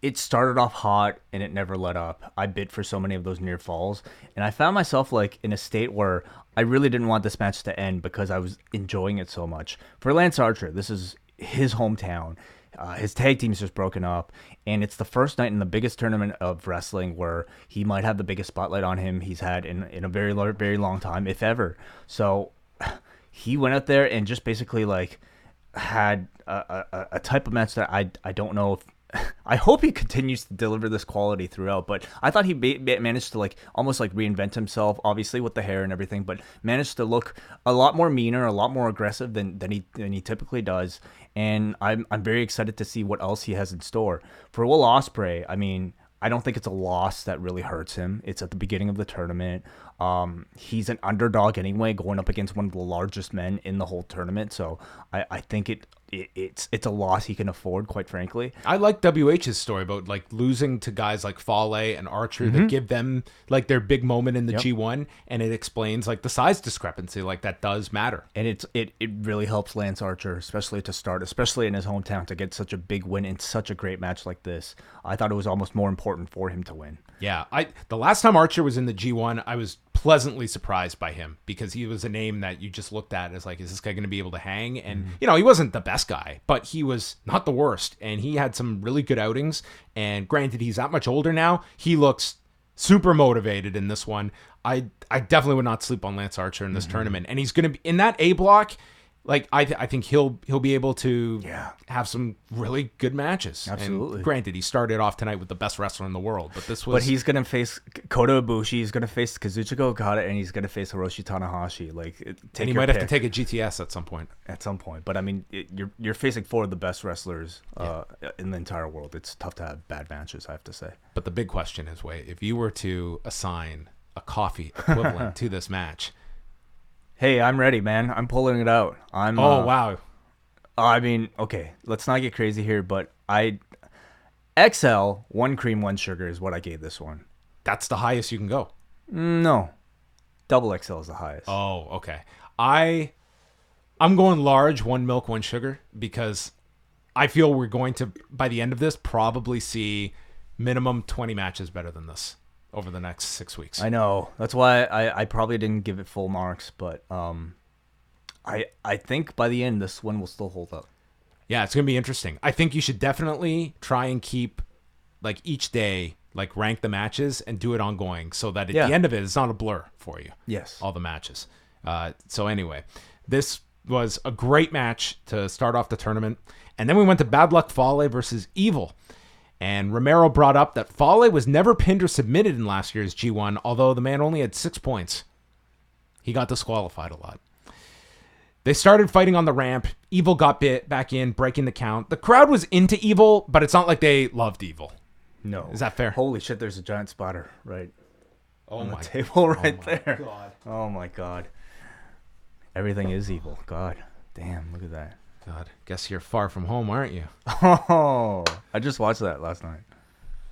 It started off hot and it never let up. I bid for so many of those near falls, and I found myself like in a state where I really didn't want this match to end because I was enjoying it so much. For Lance Archer, this is his hometown. His tag team's just broken up, and it's the first night in the biggest tournament of wrestling where he might have the biggest spotlight on him he's had in a very, very long time, if ever. So he went out there and just basically like had a type of match that I don't know if I hope he continues to deliver this quality throughout, but I thought he managed to like almost like reinvent himself, obviously with the hair and everything, but managed to look a lot more meaner, a lot more aggressive than he typically does. And I'm very excited to see what else he has in store. For Will Ospreay, I mean, I don't think it's a loss that really hurts him. It's at the beginning of the tournament. He's an underdog anyway, going up against one of the largest men in the whole tournament. So I think it it's a loss he can afford, quite frankly. I like WH's story about like losing to guys like Fale and Archer that give them like their big moment in the G1, and it explains like the size discrepancy, like that does matter. And it really helps Lance Archer, especially to start, especially in his hometown, to get such a big win in such a great match like this. I thought it was almost more important for him to win. Yeah, the last time Archer was in the G1, I was pleasantly surprised by him because he was a name that you just looked at as like, is this guy going to be able to hang? And, you know, he wasn't the best guy, but he was not the worst. And he had some really good outings. And granted, he's that much older now. He looks super motivated in this one. I definitely would not sleep on Lance Archer in this tournament. And he's going to be in that A block. Like I think he'll be able to have some really good matches. Absolutely. And granted, he started off tonight with the best wrestler in the world, but this was. But he's gonna face Kota Ibushi. He's gonna face Kazuchika Okada, and he's gonna face Hiroshi Tanahashi. And he might have to take a GTS at some point. But I mean, you're facing four of the best wrestlers in the entire world. It's tough to have bad matches, I have to say. But the big question is, wait, if you were to assign a coffee equivalent to this match. Hey, I'm ready, man. I'm pulling it out. Wow. I mean, okay, let's not get crazy here, but XL, 1 cream, 1 sugar is what I gave this one. That's the highest you can go. No. Double XL is the highest. Oh, okay. I'm going large, 1 milk, 1 sugar, because I feel we're going to, by the end of this, probably see minimum 20 matches better than this over the next 6 weeks. I know. That's why I probably didn't give it full marks, but I think by the end this one will still hold up. Yeah, it's going to be interesting. I think you should definitely try and keep like each day, like rank the matches and do it ongoing so that at the end of it, it's not a blur for you. Yes. All the matches. So anyway, this was a great match to start off the tournament. And then we went to Bad Luck Fale versus Evil. And Romero brought up that Fale was never pinned or submitted in last year's G1, although the man only had 6 points. He got disqualified a lot. They started fighting on the ramp. Evil got bit back in, breaking the count. The crowd was into Evil, but it's not like they loved Evil. No. Is that fair? Holy shit, there's a giant spotter on the table there. God. Oh my God. Everything is evil. God damn, look at that. God, guess you're far from home, aren't you? Oh, I just watched that last night.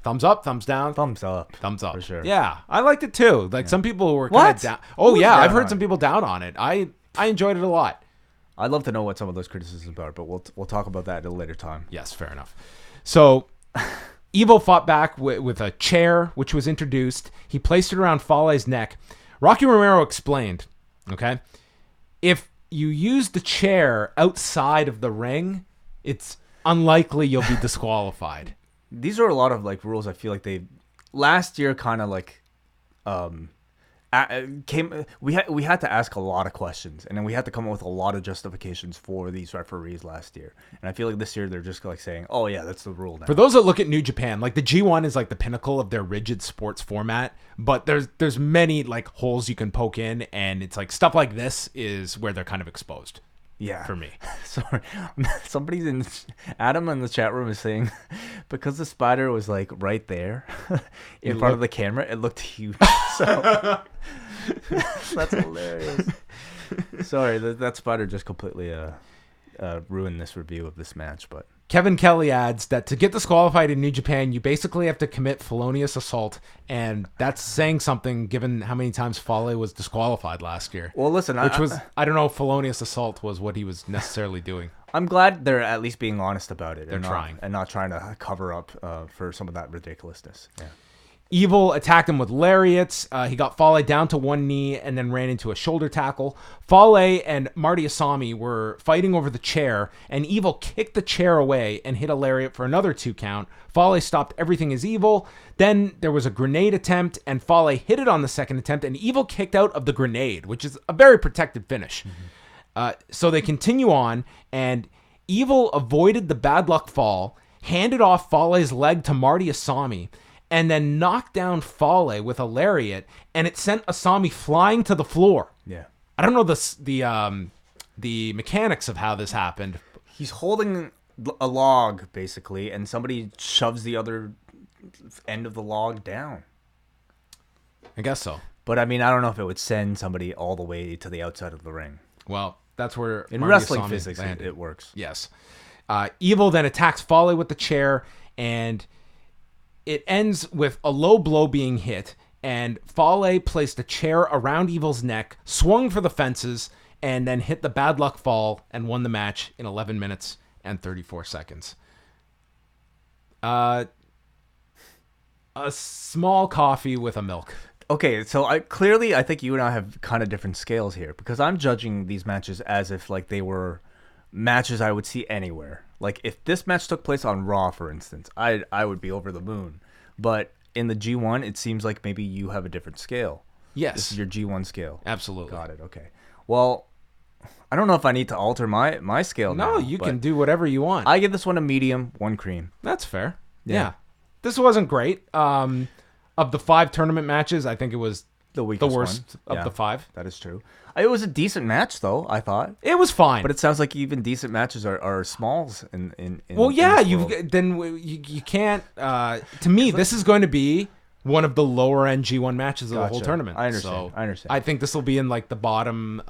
Thumbs up, thumbs down? Thumbs up. Thumbs up. For sure. Yeah, I liked it too. Like some people were kind of down. Oh, yeah, I've heard some people down on it. I enjoyed it a lot. I'd love to know what some of those criticisms are, but we'll talk about that at a later time. Yes, fair enough. So, Evil fought back with a chair, which was introduced. He placed it around Fale's neck. Rocky Romero explained, okay, if you use the chair outside of the ring, it's unlikely you'll be disqualified. These are a lot of like rules. I feel like they last year kind of like we had to ask a lot of questions, and then we had to come up with a lot of justifications for these referees last year. And I feel like this year they're just like saying, "Oh yeah, that's the rule now." For those that look at New Japan, like the G1 is like the pinnacle of their rigid sports format, but there's many like holes you can poke in, and it's like stuff like this is where they're kind of exposed. Yeah, for me. Sorry, Adam in the chat room is saying because the spider was like right there in front of the camera, it looked huge. So that's hilarious. Sorry, that spider just completely ruined this review of this match. But Kevin Kelly adds that to get disqualified in New Japan, you basically have to commit felonious assault, and that's saying something given how many times Fale was disqualified last year. Well, listen, I don't know if felonious assault was what he was necessarily doing. I'm glad they're at least being honest about it. They're trying. And not trying to cover up for some of that ridiculousness. Yeah. Evil attacked him with lariats. He got Fale down to one knee and then ran into a shoulder tackle. Fale and Marty Asami were fighting over the chair, and Evil kicked the chair away and hit a lariat for another 2 count. Fale stopped everything as Evil. Then there was a grenade attempt, and Fale hit it on the second attempt, and Evil kicked out of the grenade, which is a very protected finish. Mm-hmm. So they continue on, and Evil avoided the bad luck fall, handed off Fale's leg to Marty Asami, and then knocked down Fale with a lariat, and it sent Asami flying to the floor. Yeah. I don't know the mechanics of how this happened. He's holding a log, basically, and somebody shoves the other end of the log down. I guess so. But, I mean, I don't know if it would send somebody all the way to the outside of the ring. Well, That's where In Marty wrestling Asami physics, landed. it works. Yes. Evil then attacks Fale with the chair, and it ends with a low blow being hit, and Fale placed a chair around Evil's neck, swung for the fences, and then hit the bad luck fall and won the match in 11 minutes and 34 seconds. A small coffee with a milk. Okay, so I think you and I have kind of different scales here, because I'm judging these matches as if like they were matches I would see anywhere. Like if this match took place on Raw, for instance, I would be over the moon. But in the G1, it seems like maybe you have a different scale. Yes. This is your G1 scale. Absolutely. Got it. Okay. Well, I don't know if I need to alter my scale now. No, you can do whatever you want. I give this one a medium, 1 cream. That's fair. Yeah. This wasn't great. Of the 5 tournament matches, I think it was The the weakest worst one. of the 5. That is true. It was a decent match, though, I thought. It was fine. But it sounds like even decent matches are smalls in well, in yeah, this world. you can't. To me, this is going to be one of the lower end G1 matches of the whole Gotcha. tournament. I understand. So I understand. I think this will be in like the bottom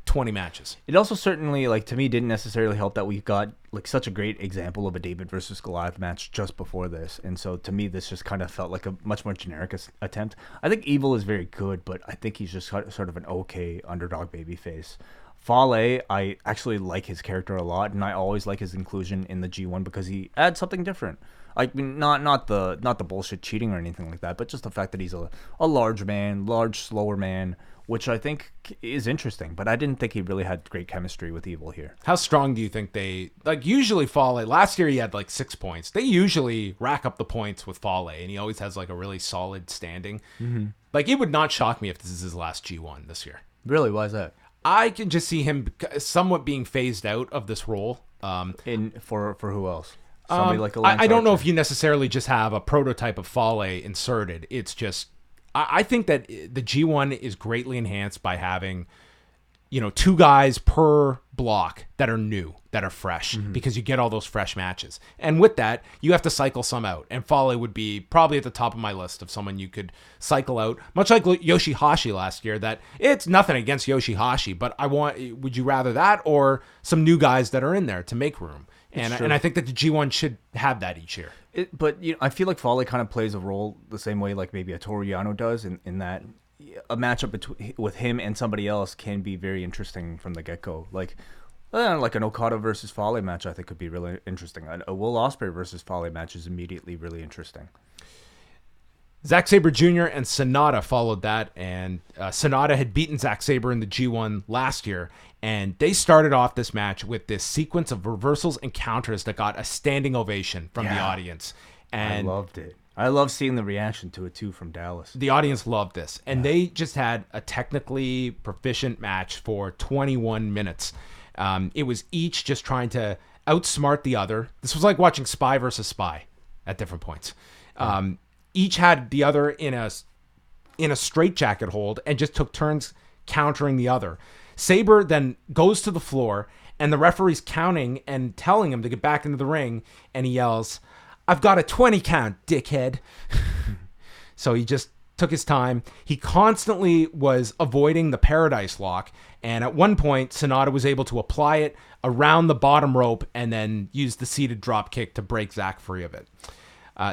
20 matches. It also certainly, like, to me, didn't necessarily help that we got like such a great example of a David versus Goliath match just before this, and so to me, this just kind of felt like a much more generic attempt. I think Evil is very good, but I think he's just sort of an okay underdog babyface. Fale, I actually like his character a lot, and I always like his inclusion in the G1 because he adds something different. I mean, not the bullshit cheating or anything like that, but just the fact that he's a large man, slower man, which I think is interesting. But I didn't think he really had great chemistry with Evil here. How strong do you think they like? Usually, Fale. Last year he had like 6 points. They usually rack up the points with Fale, and he always has like a really solid standing. Mm-hmm. Like, it would not shock me if this is his last G1 this year. Really, why is that? I can just see him somewhat being phased out of this role. For who else? Somebody like a I don't know if you necessarily just have a prototype of Fale inserted. It's just I think that the G1 is greatly enhanced by having, 2 guys per block that are new, that are fresh, because you get all those fresh matches. And with that, you have to cycle some out. And Fale would be probably at the top of my list of someone you could cycle out, much like Yoshihashi last year. That it's nothing against Yoshihashi, but would you rather that or some new guys that are in there to make room? And I think that the G1 should have that each year. But I feel like Fale kind of plays a role the same way like maybe a Toru Yano does in that a matchup with him and somebody else can be very interesting from the get-go. Like an Okada versus Fale match I think could be really interesting. A Will Ospreay versus Fale match is immediately really interesting. Zack Sabre Jr. and Sanada followed that, and Sanada had beaten Zack Sabre in the G1 last year, and they started off this match with this sequence of reversals and counters that got a standing ovation from the audience. And I loved it. I love seeing the reaction to it, too, from Dallas. The audience loved this, and they just had a technically proficient match for 21 minutes. It was each just trying to outsmart the other. This was like watching Spy versus Spy at different points. Each had the other in a straitjacket hold and just took turns countering the other. Sabre then goes to the floor, and the referee's counting and telling him to get back into the ring, and he yells, "I've got a 20 count, dickhead." So he just took his time. He constantly was avoiding the Paradise Lock, and at one point, Sanada was able to apply it around the bottom rope and then use the seated drop kick to break Zack free of it.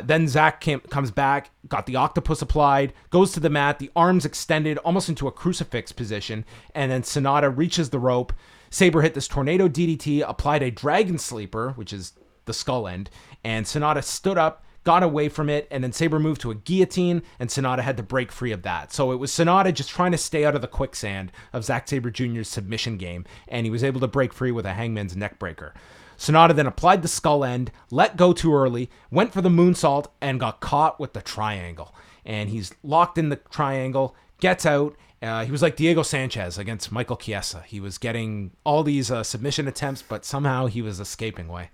Then Zack comes back, got the octopus applied, goes to the mat, the arms extended almost into a crucifix position, and then Sanada reaches the rope. Sabre hit this tornado DDT, applied a dragon sleeper, which is the skull end, and Sanada stood up, got away from it, and then Sabre moved to a guillotine, and Sanada had to break free of that. So it was Sanada just trying to stay out of the quicksand of Zack Sabre Jr.'s submission game, and he was able to break free with a hangman's neck breaker. Sonata then applied the skull end, let go too early, went for the moonsault, and got caught with the triangle. And he's locked in the triangle, gets out. He was like Diego Sanchez against Michael Chiesa. He was getting all these submission attempts, but somehow he was escaping away.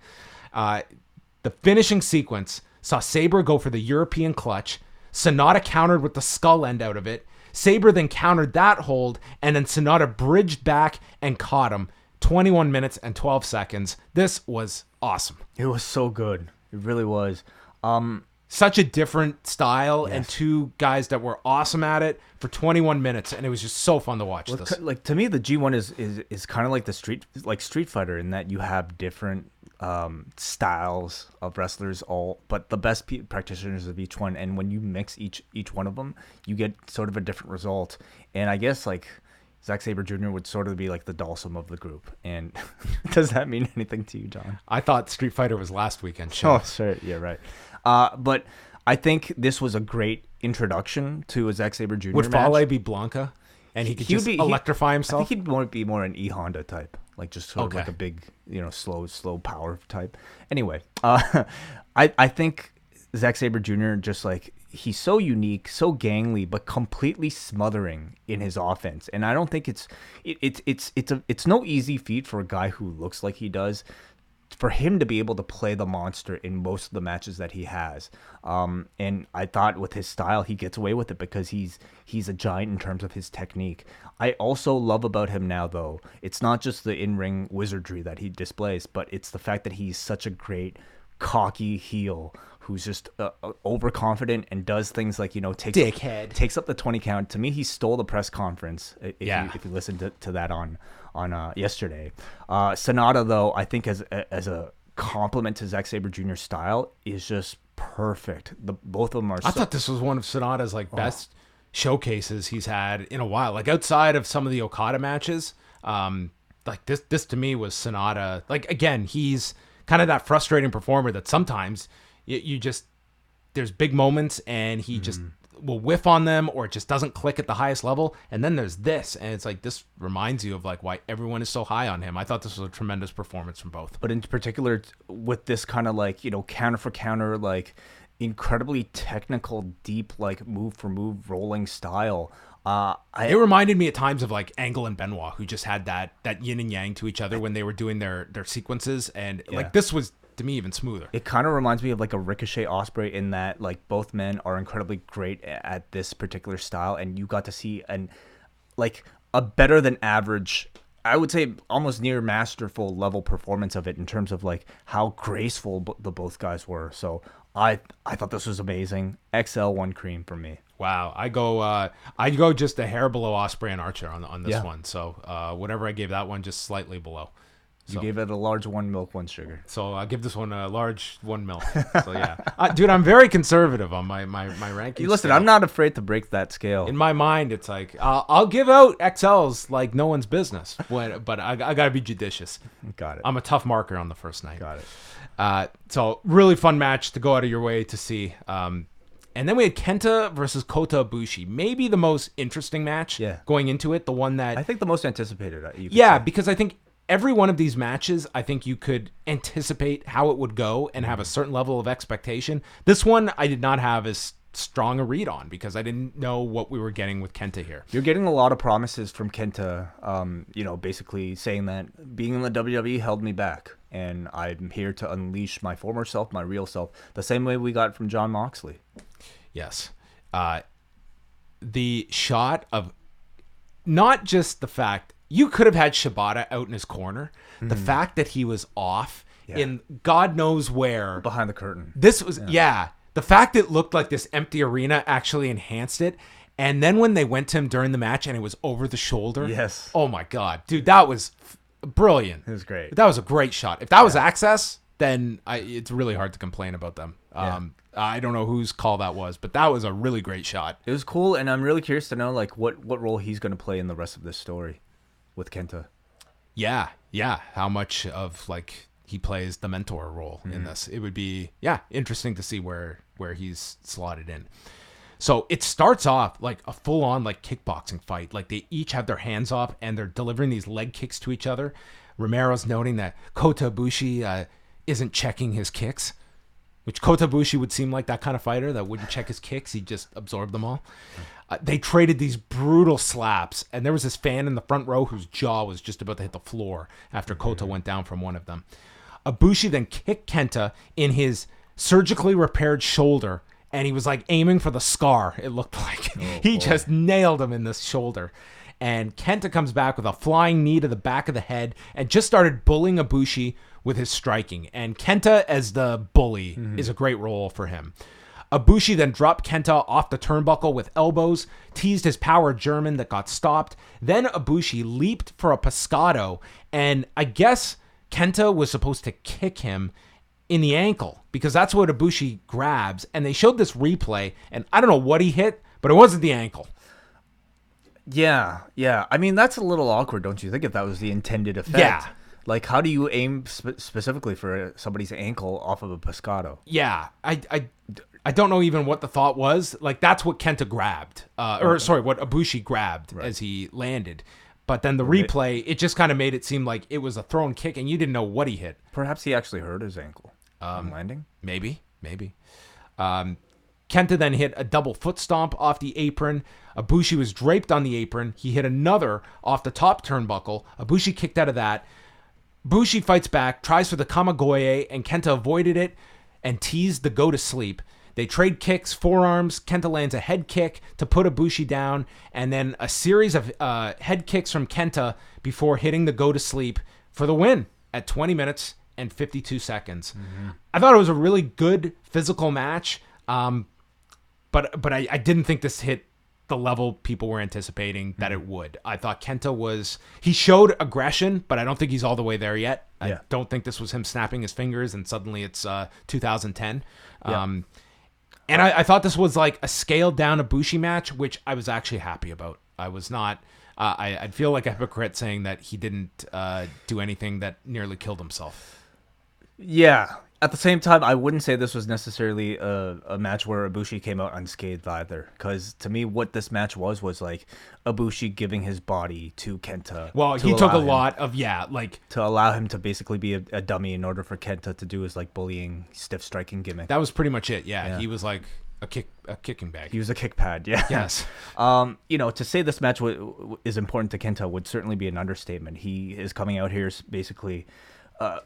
The finishing sequence saw Sabre go for the European clutch. Sonata countered with the skull end out of it. Sabre then countered that hold, and then Sonata bridged back and caught him. 21 minutes and 12 seconds. This was awesome. It was so good. It really was. such a different style and Yes. two guys that were awesome at it for 21 minutes, and it was just so fun to watch this. Like to me, the G1 is kind of like the Street Fighter in that you have different styles of wrestlers, but the best practitioners of each one. And when you mix each one of them, you get sort of a different result. And I guess like Zack Sabre Jr. would sort of be like the Dawson of the group. And does that mean anything to you, John? I thought Street Fighter was last weekend show. Oh, sure. Yeah, right. But I think this was a great introduction to a Zack Sabre Jr. Would match. Fale be Blanca? And he could just electrify himself? I think he'd be more an E Honda type, like just sort of Okay. like a big, slow power type. Anyway, I think Zack Sabre Jr. just like he's so unique, so gangly, but completely smothering in his offense. And I don't think it's no easy feat for a guy who looks like he does, for him to be able to play the monster in most of the matches that he has. And I thought with his style, he gets away with it because he's a giant in terms of his technique. I also love about him now, though, it's not just the in-ring wizardry that he displays, but it's the fact that he's such a great cocky heel who's just overconfident and does things like, takes up the 20 count. To me, he stole the press conference. If you listen to that on yesterday. Sanada, though, I think as a compliment to Zack Sabre Jr.'s style is just perfect. Both of them are. I thought this was one of Sanada's best showcases he's had in a while. Like outside of some of the Okada matches, like this to me was Sanada. Like again, he's kind of that frustrating performer that sometimes you just there's big moments and he just will whiff on them or it just doesn't click at the highest level. And then there's this, and it's like this reminds you of like why everyone is so high on him. I thought this was a tremendous performance from both. But in particular with this kind of like, counter for counter, like incredibly technical, deep, like move for move rolling style. It reminded me at times of like Angle and Benoit, who just had that yin and yang to each other when they were doing their sequences. And like this was, to me, even smoother. It kind of reminds me of like a Ricochet Ospreay in that like both men are incredibly great at this particular style, and you got to see a better than average, I would say almost near masterful level performance of it in terms of like how graceful the both guys were. So I thought this was amazing. XL one cream for me. Wow, I go just a hair below Ospreay and Archer on this one. So whatever I gave that one, just slightly below. You gave it a large 1 milk, 1 sugar. So I'll give this one a large 1 milk. So yeah, dude, I'm very conservative on my ranking. Listen, scale. I'm not afraid to break that scale. In my mind, it's like I'll give out XLs like no one's business, but I gotta be judicious. Got it. I'm a tough marker on the first night. Got it. So really fun match to go out of your way to see. And then we had Kenta versus Kota Ibushi. Maybe the most interesting match going into it. The one that I think the most anticipated. Because I think every one of these matches, I think you could anticipate how it would go and have a certain level of expectation. This one, I did not have as strong a read on because I didn't know what we were getting with Kenta here. You're getting a lot of promises from Kenta, basically saying that being in the WWE held me back, and I'm here to unleash my former self, my real self, the same way we got from Jon Moxley. Yes. The shot of not just the fact you could have had Shibata out in his corner, the fact that he was off in God knows where. Behind the curtain. This was, the fact it looked like this empty arena actually enhanced it. And then when they went to him during the match and it was over the shoulder. Yes. Oh my God. Dude, that was brilliant. It was great. That was a great shot. If that was Access, then it's really hard to complain about them. I don't know whose call that was, but that was a really great shot. It was cool, and I'm really curious to know like what role he's going to play in the rest of this story with Kenta. Yeah. How much of like he plays the mentor role in this? It would be interesting to see where he's slotted in. So it starts off like a full on like kickboxing fight. Like they each have their hands up and they're delivering these leg kicks to each other. Romero's noting that Kota Ibushi isn't checking his kicks, which Kota Ibushi would seem like that kind of fighter that wouldn't check his kicks. He'd just absorb them all. They traded these brutal slaps, and there was this fan in the front row whose jaw was just about to hit the floor after Kota went down from one of them. Ibushi then kicked Kenta in his surgically repaired shoulder, and he was like aiming for the scar, it looked like. He just nailed him in the shoulder. And Kenta comes back with a flying knee to the back of the head and just started bullying Ibushi with his striking. And Kenta as the bully is a great role for him. Ibushi then dropped Kenta off the turnbuckle with elbows, teased his power German that got stopped. Then Ibushi leaped for a pescado, and I guess Kenta was supposed to kick him in the ankle because that's what Ibushi grabs. And they showed this replay, and I don't know what he hit, but it wasn't the ankle. Yeah. I mean, that's a little awkward, don't you think, if that was the intended effect? Yeah. Like, how do you aim specifically for somebody's ankle off of a pescado? Yeah, I don't know even what the thought was. Like, that's what Kenta grabbed. What Ibushi grabbed as he landed. But then the replay, it just kind of made it seem like it was a thrown kick, and you didn't know what he hit. Perhaps he actually hurt his ankle in landing? Maybe. Kenta then hit a double foot stomp off the apron. Ibushi was draped on the apron. He hit another off the top turnbuckle. Ibushi kicked out of that. Ibushi fights back, tries for the Kamagoye, and Kenta avoided it and teased the go to sleep. They trade kicks, forearms. Kenta lands a head kick to put Ibushi down, and then a series of head kicks from Kenta before hitting the go to sleep for the win at 20 minutes and 52 seconds. Mm-hmm. I thought it was a really good physical match, but I didn't think this hit the level people were anticipating that it would. I thought Kenta he showed aggression, but I don't think he's all the way there yet. Yeah. I don't think this was him snapping his fingers and suddenly it's 2010. Yeah. And I thought this was like a scaled down Ibushi match, which I was actually happy about. I was not, I'd feel like a hypocrite saying that he didn't do anything that nearly killed himself. Yeah. At the same time, I wouldn't say this was necessarily a match where Ibushi came out unscathed either. Because to me, what this match was like Ibushi giving his body to Kenta. Well, he took a lot of, to allow him to basically be a dummy in order for Kenta to do his like bullying, stiff striking gimmick. That was pretty much it. Yeah. He was like a kicking bag. He was a kick pad. Yeah. Yes. To say this match is important to Kenta would certainly be an understatement. He is coming out here basically.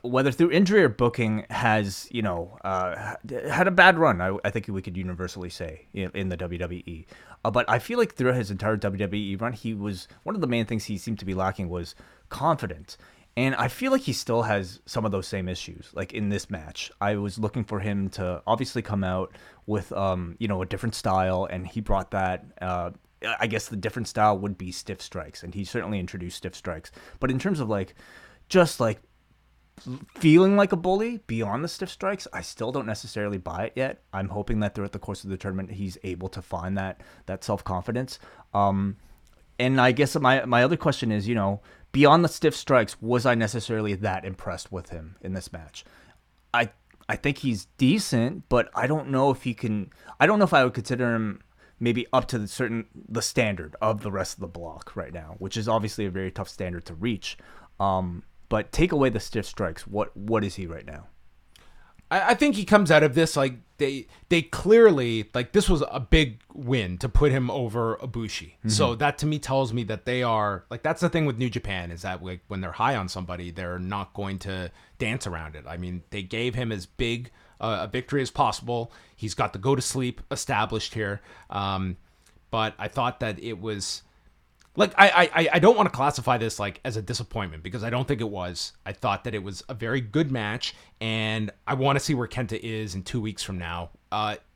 Whether through injury or booking, has had a bad run. I think we could universally say in the WWE. But I feel like throughout his entire WWE run, he was one of the main things he seemed to be lacking was confidence. And I feel like he still has some of those same issues. Like in this match, I was looking for him to obviously come out with a different style, and he brought that. I guess the different style would be stiff strikes, and he certainly introduced stiff strikes. But in terms of just feeling like a bully beyond the stiff strikes, I still don't necessarily buy it yet. I'm hoping that throughout the course of the tournament, he's able to find that self-confidence. And I guess my other question is, beyond the stiff strikes, was I necessarily that impressed with him in this match? I think he's decent, but I don't know if I would consider him maybe up to the standard of the rest of the block right now, which is obviously a very tough standard to reach. But take away the stiff strikes. What is he right now? I think he comes out of this like they clearly this was a big win to put him over Ibushi. Mm-hmm. So that to me tells me that they are that's the thing with New Japan is that when they're high on somebody, they're not going to dance around it. I mean, they gave him as big a victory as possible. He's got the go to sleep established here. But I thought that it was. I don't want to classify this as a disappointment because I don't think it was. I thought that it was a very good match, and I want to see where Kenta is in 2 weeks from now.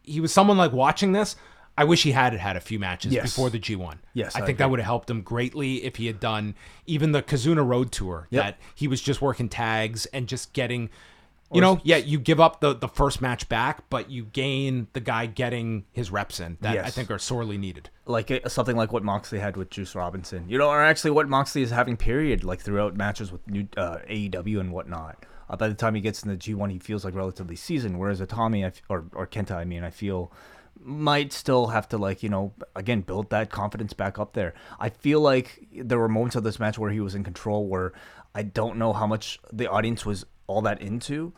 He was someone watching this. I wish he had a few matches before the G1. Yes, I think that would have helped him greatly if he had done even the Kazuna Road Tour. Yep. That he was just working tags and just getting. You give up the first match back, but you gain the guy getting his reps in that I think are sorely needed. Something like what Moxley had with Juice Robinson, or actually what Moxley is having period, throughout matches with new AEW and whatnot. By the time he gets in the G1, he feels relatively seasoned, whereas Tommy or Kenta, I feel might still have to again build that confidence back up there. I feel like there were moments of this match where he was in control where I don't know how much the audience was all that into.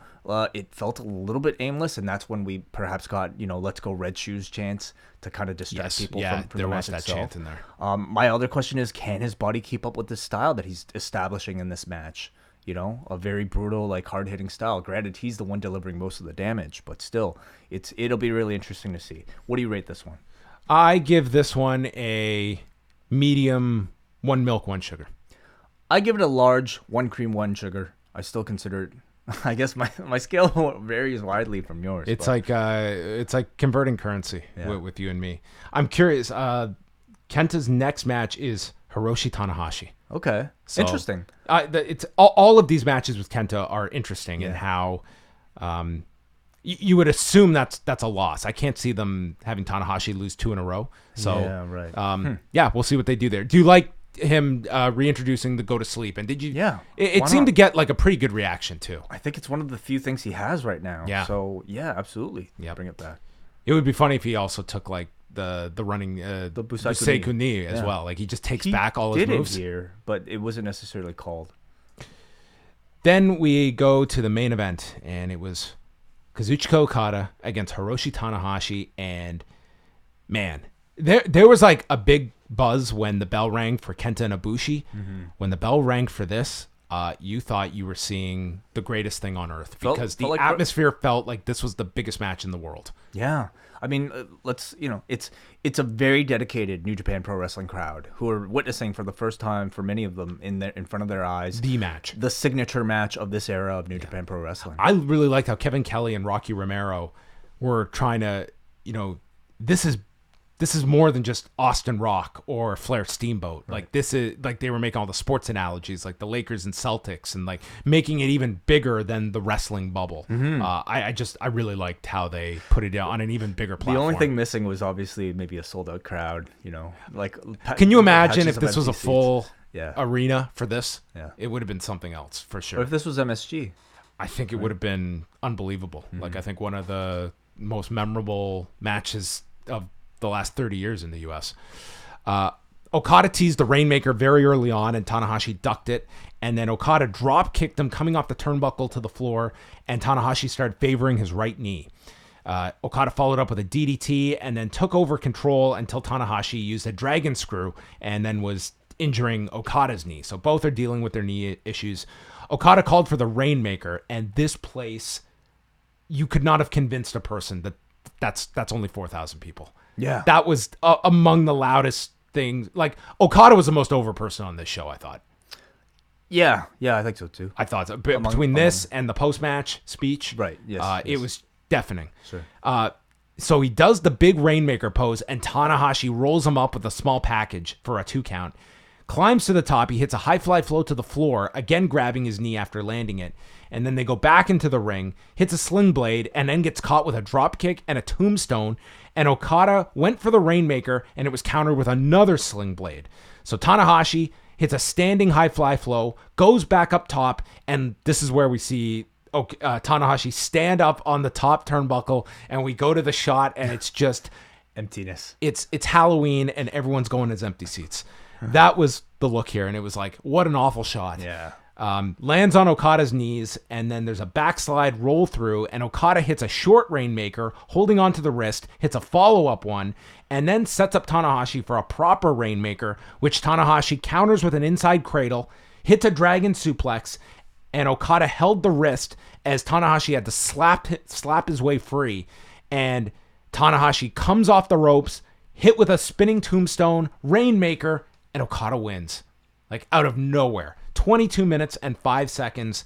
It felt a little bit aimless, and that's when we perhaps got let's go Red Shoes chants to kind of distract people from there the was match that itself. chant in there. My other question is, can his body keep up with the style that he's establishing in this match? A very brutal, hard-hitting style. Granted, he's the one delivering most of the damage, but still, it'll be really interesting to see. What do you rate this one? I give this one a medium, 1 milk, 1 sugar. I give it a large, 1 cream, 1 sugar. I still consider it I guess my scale varies widely from yours. It's but like converting currency with you and me. I'm curious. Kenta's next match is Hiroshi Tanahashi. okay, So, interesting. It's all of these matches with Kenta are interesting in how you would assume that's a loss. I can't see them having Tanahashi lose 2 in a row. So Yeah, right. yeah, we'll see what they do there. Do you like him reintroducing the go to sleep? And did you? Yeah, It why seemed not? to get like a pretty good reaction too. I think it's one of the few things he has right now. Yeah. So yeah, absolutely. Yep. Bring it back. It would be funny if he also took like the running The Buseiku knee as Yeah. well. Like he just takes He back all his did moves. it here, but it wasn't necessarily called. Then we go to the main event, and it was Kazuchika Okada against Hiroshi Tanahashi, and man, there was like a big buzz when the bell rang for Kenta and Ibushi. Mm-hmm. When the bell rang for this, you thought you were seeing the greatest thing on earth because the felt like atmosphere felt like this was the biggest match in the world. Yeah, I mean, it's a very dedicated New Japan Pro Wrestling crowd who are witnessing for the first time, for many of them, in front of their eyes, The match. the signature match of this era of New Japan Pro Wrestling. I really liked how Kevin Kelly and Rocky Romero were trying to, this is more than just Austin Rock or Flair Steamboat. Right. Like this is like they were making all the sports analogies, like the Lakers and Celtics, and like making it even bigger than the wrestling bubble. Mm-hmm. I really liked how they put it on an even bigger platform. The only thing missing was obviously maybe a sold out crowd. Like Can you imagine patches if of this was a empty seats. full Yeah. arena for this? Yeah. It would have been something else for Or sure. if this was MSG? I think it would have been unbelievable. Like I think one of the most memorable matches of the last 30 years in the U.S. Okada teased the Rainmaker very early on, and Tanahashi ducked it. And then Okada drop kicked him coming off the turnbuckle to the floor, and Tanahashi started favoring his right knee. Okada followed up with a DDT and then took over control until Tanahashi used a dragon screw and then was injuring Okada's knee. So both are dealing with their knee issues. Okada called for the Rainmaker, and this place, you could not have convinced a person that's only 4,000 people. Yeah. That was among the loudest things. Like, Okada was the most over person on this show, I thought. Yeah, I think so too. I thought so. Between this and the post-match speech, Right, yes, it yes. was deafening. Sure. So he does the big Rainmaker pose, and Tanahashi rolls him up with a small package for a 2 count. Climbs to the top. He hits a high fly flow to the floor, again grabbing his knee after landing it. And then they go back into the ring, hits a sling blade, and then gets caught with a drop kick and a tombstone. And Okada went for the Rainmaker, and it was countered with another sling blade. So Tanahashi hits a standing high fly flow, goes back up top, and this is where we see Tanahashi stand up on the top turnbuckle, and we go to the shot, and it's just Emptiness. it's Halloween, and everyone's going as empty seats. That was the look here, and it was like, what an awful shot. Yeah. Lands on Okada's knees, and then there's a backslide roll through, and Okada hits a short Rainmaker, holding onto the wrist, hits a follow-up one, and then sets up Tanahashi for a proper Rainmaker, which Tanahashi counters with an inside cradle, hits a dragon suplex, and Okada held the wrist as Tanahashi had to slap his way free, and Tanahashi comes off the ropes, hit with a spinning tombstone, Rainmaker, and Okada wins. Like, out of nowhere. 22 minutes and 5 seconds.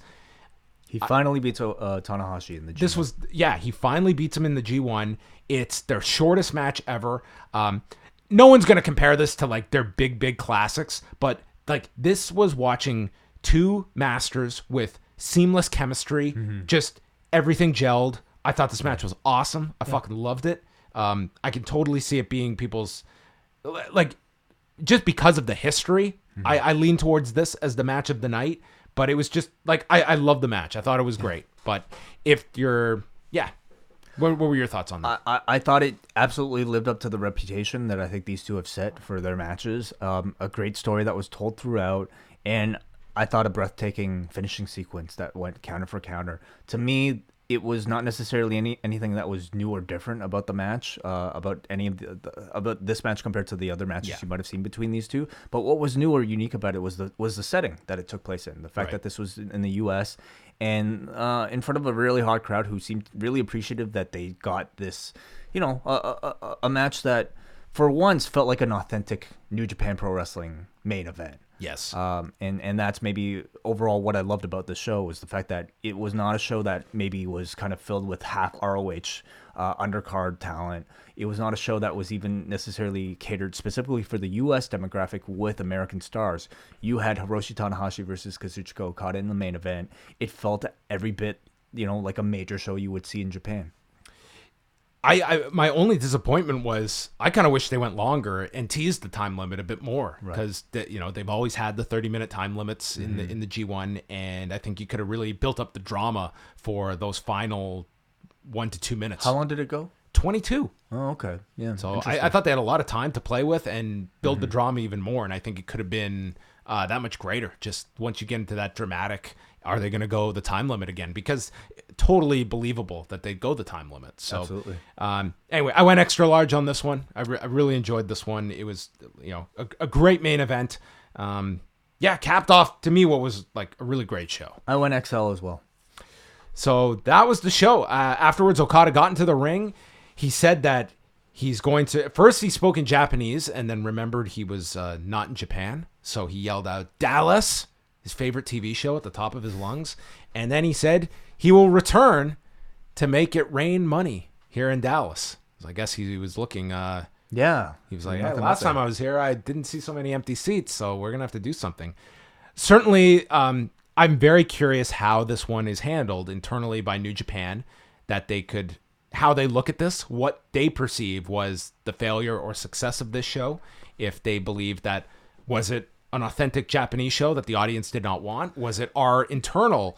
He finally beats Tanahashi in the G1. He finally beats him in the G1. It's their shortest match ever. No one's going to compare this to, like, their big classics, but, like, this was watching two masters with seamless chemistry, just everything gelled. I thought this match was awesome. I fucking loved it. I can totally see it being people's, like, just because of the history, I lean towards this as the match of the night, but it was just like, I love the match. I thought it was great. But if you're, what were your thoughts on that? I thought it absolutely lived up to the reputation that I think these two have set for their matches. A great story that was told throughout, and I thought a breathtaking finishing sequence that went counter for counter. To me, it was not necessarily anything that was new or different about the match, about any of about this match compared to the other matches you might have seen between these two. But what was new or unique about it was the setting that it took place in. The fact that this was in the U.S. and in front of a really hot crowd who seemed really appreciative that they got this, a match that for once felt like an authentic New Japan Pro Wrestling main event. Yes. And that's maybe overall what I loved about the show was the fact that it was not a show that maybe was kind of filled with half ROH undercard talent. It was not a show that was even necessarily catered specifically for the U.S. demographic with American stars. You had Hiroshi Tanahashi versus Kazuchika Okada in the main event. It felt every bit, like a major show you would see in Japan. My only disappointment was I kind of wish they went longer and teased the time limit a bit more, because they've always had the 30-minute time limits in the G1, and I think you could have really built up the drama for those final 1 to 2 minutes. How long did it go? 22. Oh, okay. Yeah. So I thought they had a lot of time to play with and build the drama even more, and I think it could have been that much greater. Just once you get into that dramatic, are they going to go the time limit again? Because totally believable that they'd go the time limit. So, absolutely. Anyway, I went extra large on this one. I really enjoyed this one. It was, a great main event. Capped off to me what was like a really great show. I went XL as well. So that was the show. Afterwards, Okada got into the ring. He said that he's going to... First, he spoke in Japanese and then remembered he was not in Japan. So he yelled out, Dallas, his favorite TV show, at the top of his lungs. And then he said he will return to make it rain money here in Dallas. So I guess he was looking... Yeah. He was like, hey, last time I was here, I didn't see so many empty seats, so we're going to have to do something. Certainly, I'm very curious how this one is handled internally by New Japan, how they look at this, what they perceive was the failure or success of this show. If they believe that, was it an authentic Japanese show that the audience did not want? Was it our internal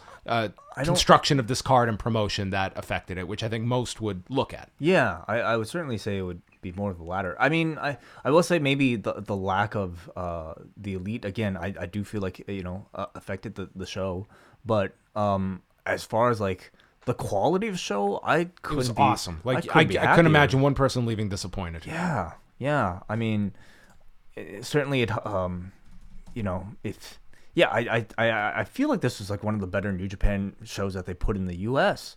construction of this card and promotion that affected it, which I think most would look at? Yeah, I would certainly say it would be more of the latter. I mean, I will say maybe the lack of the elite, again, I do feel like, affected the show. But as far as like the quality of the show, it was awesome. Like I couldn't imagine one person leaving disappointed. Yeah. I mean, certainly it, it's, yeah, I feel like this was like one of the better New Japan shows that they put in the U.S.,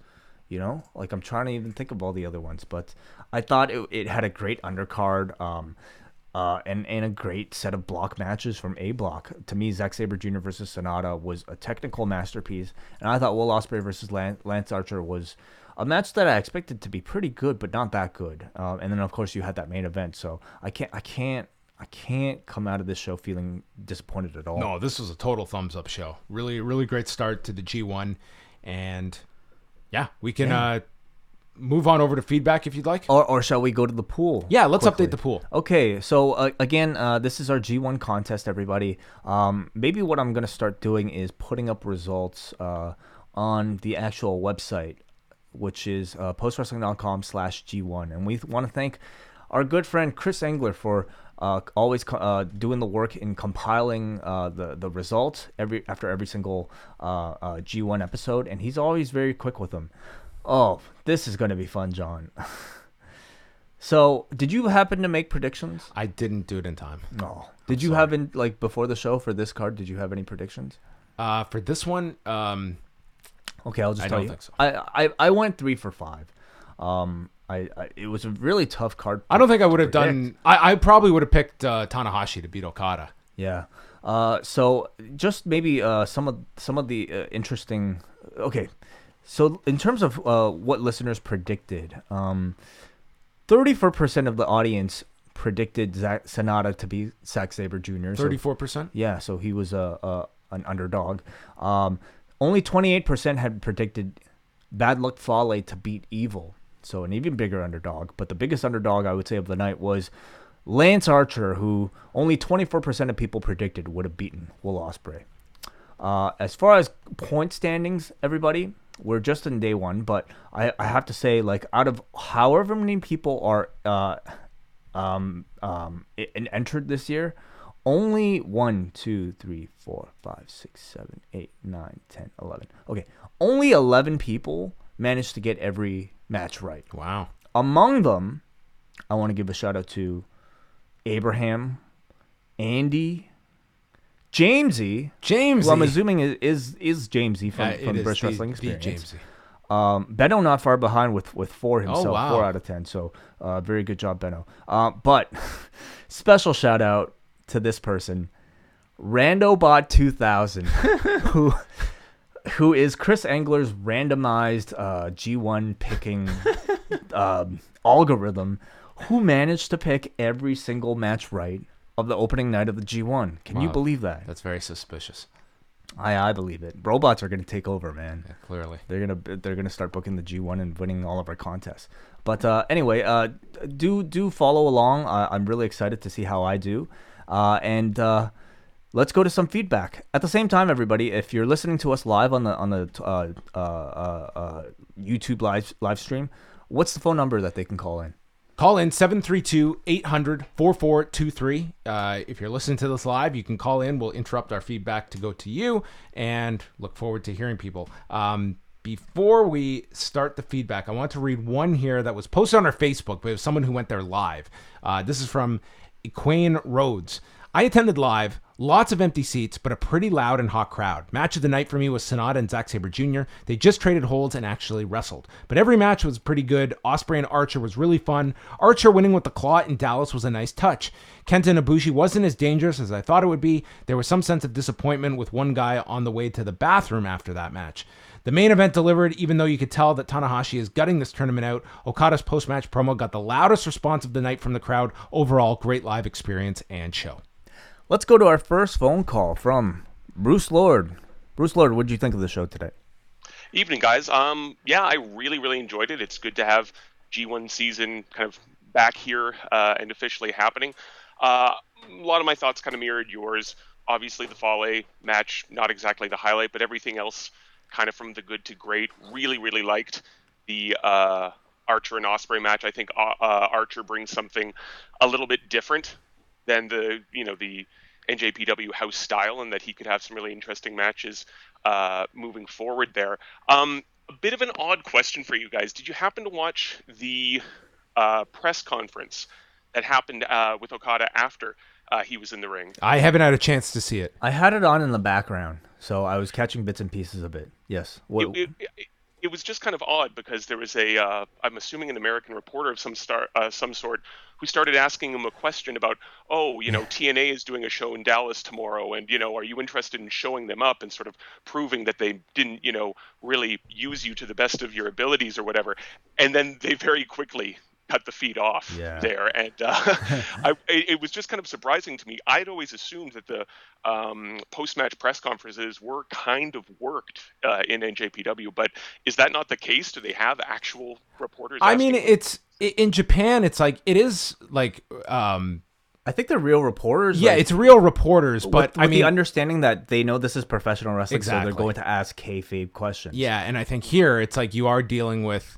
like I'm trying to even think of all the other ones, but I thought it had a great undercard, and a great set of block matches from A Block. To me, Zack Sabre Jr. versus Sanada was a technical masterpiece, and I thought Will Ospreay versus Lance Archer was a match that I expected to be pretty good, but not that good. And then of course you had that main event, so I can't come out of this show feeling disappointed at all. No, this was a total thumbs up show. Really, really great start to the G1, and yeah, we can move on over to feedback if you'd like. Or shall we go to the pool? Yeah, let's quickly? Update the pool. Okay, so again, this is our G1 contest, everybody. Maybe what I'm going to start doing is putting up results on the actual website, which is postwrestling.com/G1. And we want to thank our good friend Chris Engler for always doing the work in compiling the results after every single G1 episode, and he's always very quick with them. Oh, this is going to be fun, John. So, did you happen to make predictions? I didn't do it in time. No. Did you have before the show for this card? Did you have any predictions? For this one, okay, I'll just tell you. Think so. I went 3 for 5. It was a really tough card. I don't think I would have done. I probably would have picked Tanahashi to beat Okada. Yeah. So just maybe some of the interesting. Okay. So in terms of what listeners predicted, 34% of the audience predicted Sanada to be Zack Sabre Jr. 34%. Yeah. So he was an underdog. Only 28% had predicted Bad Luck Fale to beat Evil. So an even bigger underdog. But the biggest underdog, I would say, of the night was Lance Archer, who only 24% of people predicted would have beaten Will Ospreay. As far as point standings, everybody, we're just in day one. But I have to say, like, out of however many people are entered this year, only 1, 2, 3, 4, 5, 6, 7, 8, 9, 10, 11. Okay, only 11 people managed to get every match right. Wow. Among them, I want to give a shout out to Abraham, Andy, Jamesy, who I'm assuming is Jamesy from the British Wrestling Experience. Benno not far behind with 4 himself, 4 out of 10. So very good job, Benno. But special shout out to this person, Randobot 2000, who is Chris Angler's randomized G1 picking algorithm, who managed to pick every single match right of the opening night of the G1. Can you believe that? That's very suspicious. I believe it. Robots are going to take over, man. Yeah, clearly. They're gonna start booking the G1 and winning all of our contests. But anyway, do follow along. I'm really excited to see how I do. And let's go to some feedback. At the same time, everybody, if you're listening to us live on the YouTube live stream, what's the phone number that they can call in? Call in 732-800-4423. If you're listening to this live, you can call in. We'll interrupt our feedback to go to you and look forward to hearing people. Before we start the feedback, I want to read one here that was posted on our Facebook by someone who went there live. This is from Equane Rhodes. I attended live, lots of empty seats, but a pretty loud and hot crowd. Match of the night for me was Sanada and Zack Sabre Jr. They just traded holds and actually wrestled. But every match was pretty good. Ospreay and Archer was really fun. Archer winning with the claw in Dallas was a nice touch. Kenta and Ibushi wasn't as dangerous as I thought it would be. There was some sense of disappointment with one guy on the way to the bathroom after that match. The main event delivered, even though you could tell that Tanahashi is gutting this tournament out. Okada's post-match promo got the loudest response of the night from the crowd. Overall, great live experience and show. Let's go to our first phone call from Bruce Lord. Bruce Lord, what did you think of the show today? Evening, guys. Yeah, I really enjoyed it. It's good to have G1 season kind of back here and officially happening. A lot of my thoughts kind of mirrored yours. Obviously, the Fale match, not exactly the highlight, but everything else kind of from the good to great. Really liked the Archer and Ospreay match. I think Archer brings something a little bit different than the NJPW house style, and that he could have some really interesting matches moving forward there. A bit of an odd question for you guys. Did you happen to watch the press conference that happened with Okada after he was in the ring? I haven't had a chance to see it. I had it on in the background, so I was catching bits and pieces of it. Yes. It was just kind of odd because there was I'm assuming an American reporter of some sort who started asking him a question about, TNA is doing a show in Dallas tomorrow, and, are you interested in showing them up and sort of proving that they didn't, really use you to the best of your abilities or whatever. And then they very quickly cut the feed off there. And it was just kind of surprising to me. I'd always assumed that the post-match press conferences were kind of worked in NJPW, but is that not the case? Do they have actual reporters? I mean, it's in Japan, it's like, it is like, I think they're real reporters. Yeah, it's real reporters, but with the understanding that they know this is professional wrestling, exactly. So they're going to ask kayfabe questions. Yeah, and I think here it's like you are dealing with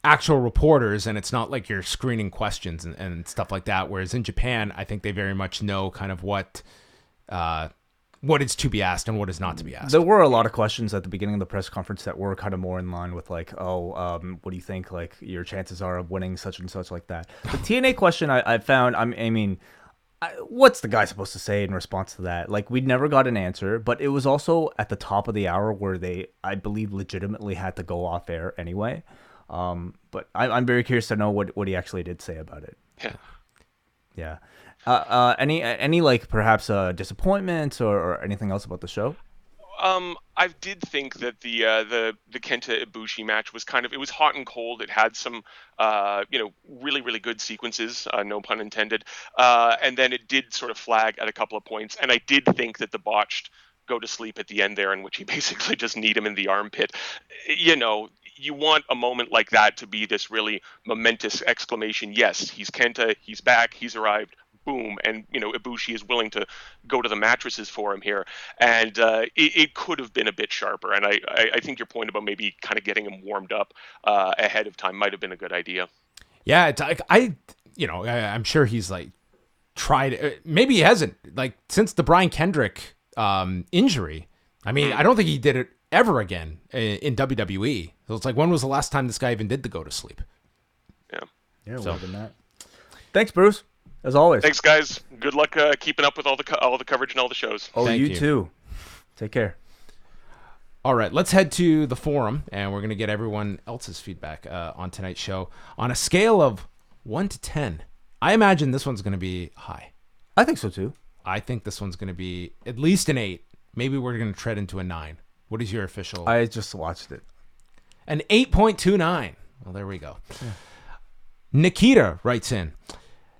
actual reporters, and it's not like you're screening questions and stuff like that. Whereas in Japan, I think they very much know kind of what is to be asked and what is not to be asked. There were a lot of questions at the beginning of the press conference that were kind of more in line with like, what do you think like your chances are of winning such and such like that. The TNA question I found, what's the guy supposed to say in response to that? Like, we never got an answer, but it was also at the top of the hour where they, I believe, legitimately had to go off air anyway. But I'm very curious to know what he actually did say about it. Yeah. Any like perhaps disappointments or anything else about the show? I did think that the Kenta Ibushi match was it was hot and cold. It had some really good sequences, no pun intended. And then it did sort of flag at a couple of points. And I did think that the botched go to sleep at the end there, in which he basically just kneed him in the armpit. You want a moment like that to be this really momentous exclamation. Yes, he's Kenta, he's back, he's arrived, boom. And, Ibushi is willing to go to the mattresses for him here. And it could have been a bit sharper. And I think your point about maybe kind of getting him warmed up ahead of time might have been a good idea. Yeah, it's like, I'm sure he's like tried, maybe he hasn't, like since the Brian Kendrick injury. I mean, I don't think he did it ever again in WWE. So it's like, when was the last time this guy even did the go to sleep? Yeah, more than that. Thanks, Bruce. As always. Thanks, guys. Good luck keeping up with all the coverage and all the shows. Oh, you too. Take care. All right, let's head to the forum, and we're going to get everyone else's feedback on tonight's show. On a scale of 1 to 10, I imagine this one's going to be high. I think so too. I think this one's going to be at least an 8. Maybe we're going to tread into a 9. What is your official? I just watched it. An 8.29. Well, there we go. Yeah. Nikita writes in,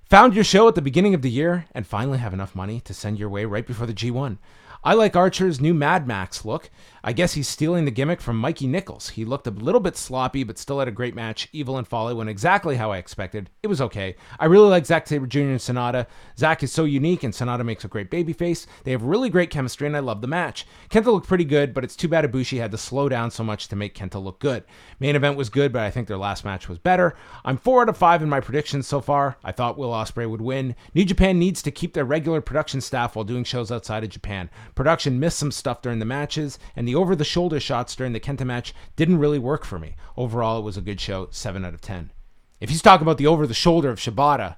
found your show at the beginning of the year and finally have enough money to send your way right before the G1. I like Archer's new Mad Max look. I guess he's stealing the gimmick from Mikey Nichols. He looked a little bit sloppy, but still had a great match. Evil and Fale went exactly how I expected. It was okay. I really like Zack Sabre Jr. and Sanada. Zack is so unique, and Sanada makes a great babyface. They have really great chemistry, and I love the match. Kenta looked pretty good, but it's too bad Ibushi had to slow down so much to make Kenta look good. Main event was good, but I think their last match was better. I'm 4 out of 5 in my predictions so far. I thought Will Ospreay would win. New Japan needs to keep their regular production staff while doing shows outside of Japan. Production missed some stuff during the matches, and the over-the-shoulder shots during the Kenta match didn't really work for me. Overall, it was a good show, 7 out of 10. If he's talking about the over-the-shoulder of Shibata,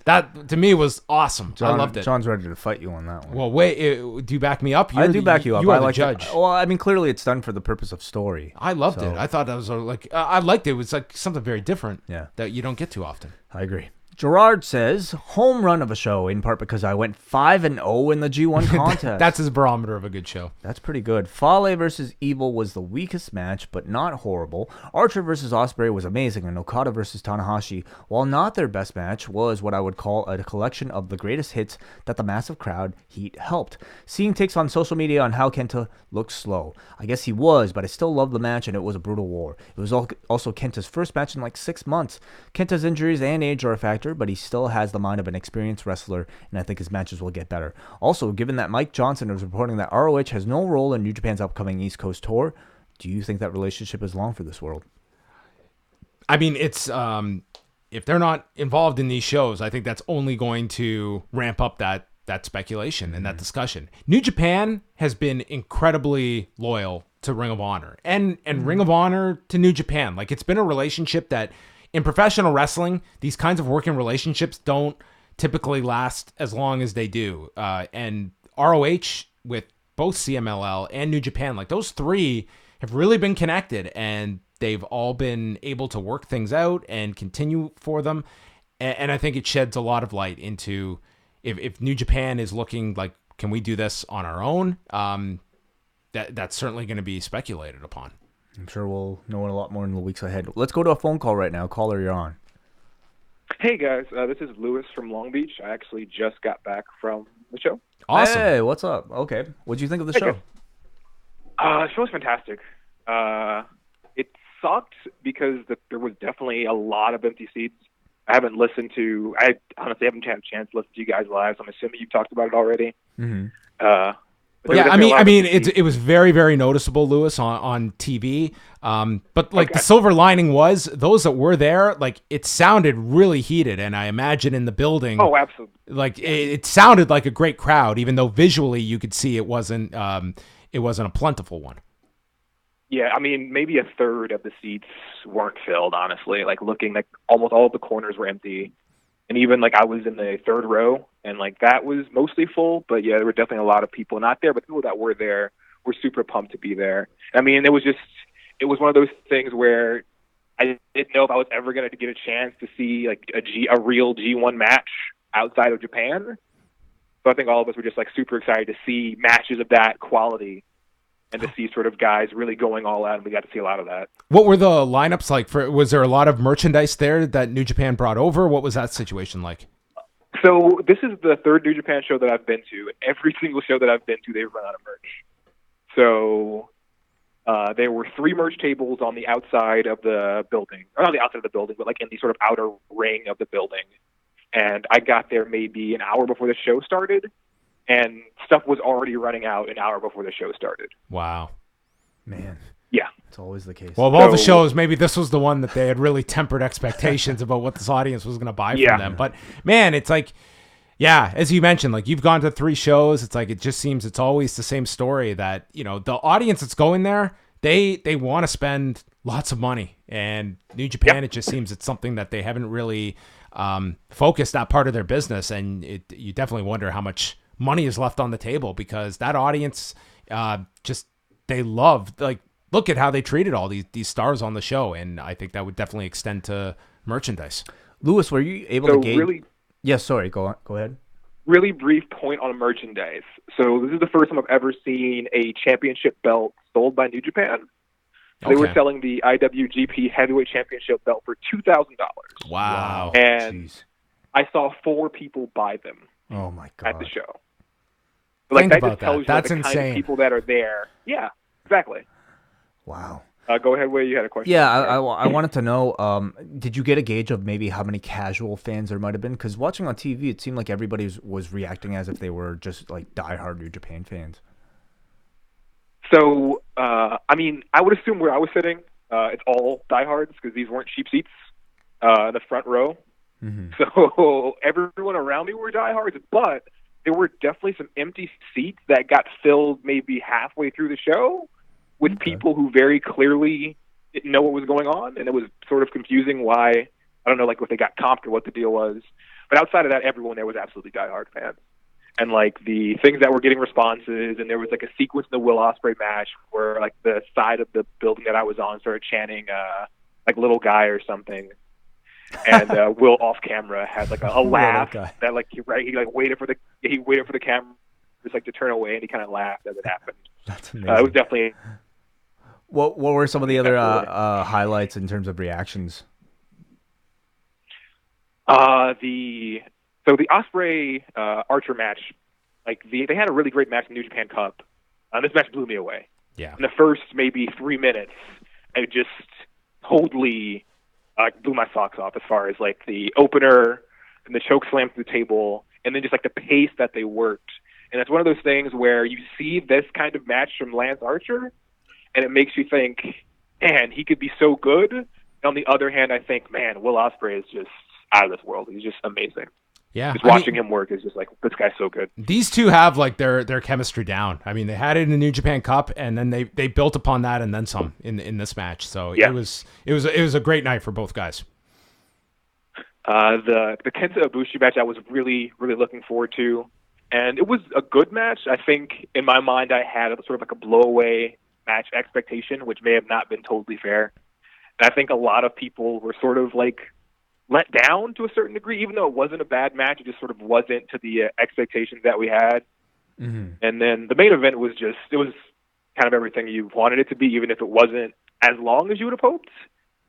that, to me, was awesome. I loved it. John's ready to fight you on that one. Well, wait, do you back me up? I do back you up. You are I the like judge. Well, I mean, clearly it's done for the purpose of story. I loved it. I thought that was like, I liked it. It was like something very different that you don't get too often. I agree. Gerard says, home run of a show, in part because I went 5-0 in the G1 contest. That's his barometer of a good show. That's pretty good. Fale versus Evil was the weakest match, but not horrible. Archer versus Ospreay was amazing, and Okada versus Tanahashi, while not their best match, was what I would call a collection of the greatest hits that the massive crowd heat helped. Seeing takes on social media on how Kenta looked slow. I guess he was, but I still loved the match, and it was a brutal war. It was also Kenta's first match in like 6 months. Kenta's injuries and age are a factor, but he still has the mind of an experienced wrestler, and I think his matches will get better. Also, given that Mike Johnson is reporting that ROH has no role in New Japan's upcoming East Coast tour, do you think that relationship is long for this world? I mean, it's if they're not involved in these shows, I think that's only going to ramp up that speculation and that discussion. New Japan has been incredibly loyal to Ring of Honor and Ring of Honor to New Japan. Like, it's been a relationship that in professional wrestling, these kinds of working relationships don't typically last as long as they do. And ROH with both CMLL and New Japan, like those three have really been connected, and they've all been able to work things out and continue for them. And I think it sheds a lot of light into if New Japan is looking like, can we do this on our own? That's certainly going to be speculated upon. I'm sure we'll know a lot more in the weeks ahead. Let's go to a phone call right now. Caller, you're on. Hey, guys. This is Lewis from Long Beach. I actually just got back from the show. Awesome. Hey, what's up? Okay. What'd you think of the show? The show was fantastic. It sucked because there was definitely a lot of empty seats. I honestly haven't had a chance to listen to you guys live, so I'm assuming you've talked about it already. Mm-hmm. Yeah, I mean, it was very, very noticeable, Lewis, on TV. But the silver lining was those that were there, like, it sounded really heated, and I imagine in the building. Oh, absolutely. Like it sounded like a great crowd, even though visually you could see it wasn't a plentiful one. Yeah, I mean, maybe a third of the seats weren't filled. Honestly, like looking, like almost all of the corners were empty. And even, like, I was in the third row, and, like, that was mostly full. But, yeah, there were definitely a lot of people not there, but people that were there were super pumped to be there. I mean, it was one of those things where I didn't know if I was ever going to get a chance to see, like, a real G1 match outside of Japan. So I think all of us were just, like, super excited to see matches of that quality and to see sort of guys really going all out, and we got to see a lot of that. What were the lineups like? Was there a lot of merchandise there that New Japan brought over? What was that situation like? So this is the third New Japan show that I've been to. Every single show that I've been to, they've run out of merch. So there were 3 merch tables on the outside of the building. Or not the outside of the building, but like in the sort of outer ring of the building. And I got there maybe an hour before the show started. And stuff was already running out an hour before the show started. Wow. Man. Yeah. It's always the case. Well, of all the shows, maybe this was the one that they had really tempered expectations about what this audience was going to buy from them. But, man, it's like, yeah, as you mentioned, like you've gone to 3 shows. It's like it just seems it's always the same story that, you know, the audience that's going there, they want to spend lots of money. And New Japan, it just seems it's something that they haven't really focused that part of their business. And you definitely wonder how much money is left on the table, because that audience they love, like, look at how they treated all these stars on the show, and I think that would definitely extend to merchandise. Lewis, were you able to gauge? Really? Yeah, sorry, go ahead. really brief point on merchandise. So this is the first time I've ever seen a championship belt sold by New Japan. So they were selling the IWGP Heavyweight Championship belt for $2,000. Wow. And Jeez. I saw 4 people buy them Oh my god. at the show. Like, Think that about just tells that. you That's the insane. kind of people that are there. Yeah, exactly. Wow. Go ahead, Wade. You had a question. Yeah, I wanted to know, did you get a gauge of maybe how many casual fans there might have been? Because watching on TV, it seemed like everybody was reacting as if they were just like diehard New Japan fans. So, I mean, I would assume where I was sitting, it's all diehards because these weren't cheap seats in the front row. Mm-hmm. So everyone around me were diehards, but there were definitely some empty seats that got filled maybe halfway through the show with people who very clearly didn't know what was going on, and it was sort of confusing why. I don't know, like, if they got comped or what the deal was. But outside of that, everyone there was absolutely diehard fans. And, like, the things that were getting responses, and there was, like, a sequence in the Will Ospreay match where, like, the side of the building that I was on started chanting, like, little guy or something. And Will off camera had, like, a laugh that, like, he waited for the camera just, like, to turn away, and he kind of laughed as it happened. That's amazing. It was definitely... What were some of the other highlights in terms of reactions? The Ospreay Archer match, like they had a really great match in New Japan Cup. This match blew me away. Yeah. In the first maybe 3 minutes, it just totally blew my socks off as far as like the opener and the choke slam to the table, and then just like the pace that they worked. And it's one of those things where you see this kind of match from Lance Archer, and it makes you think, man, he could be so good. And on the other hand, I think, man, Will Ospreay is just out of this world. He's just amazing. Yeah. Just watching him work is just like, this guy's so good. These two have like their chemistry down. I mean, they had it in the New Japan Cup, and then they built upon that and then some in this match. So yeah. it was a great night for both guys. The Kenta Ibushi match I was really, really looking forward to. And it was a good match. I think in my mind I had sort of like a blow-away match expectation, which may have not been totally fair. And I think a lot of people were sort of like let down to a certain degree, even though it wasn't a bad match. It just sort of wasn't to the expectations that we had. Mm-hmm. And then the main event was it was kind of everything you wanted it to be, even if it wasn't as long as you would have hoped.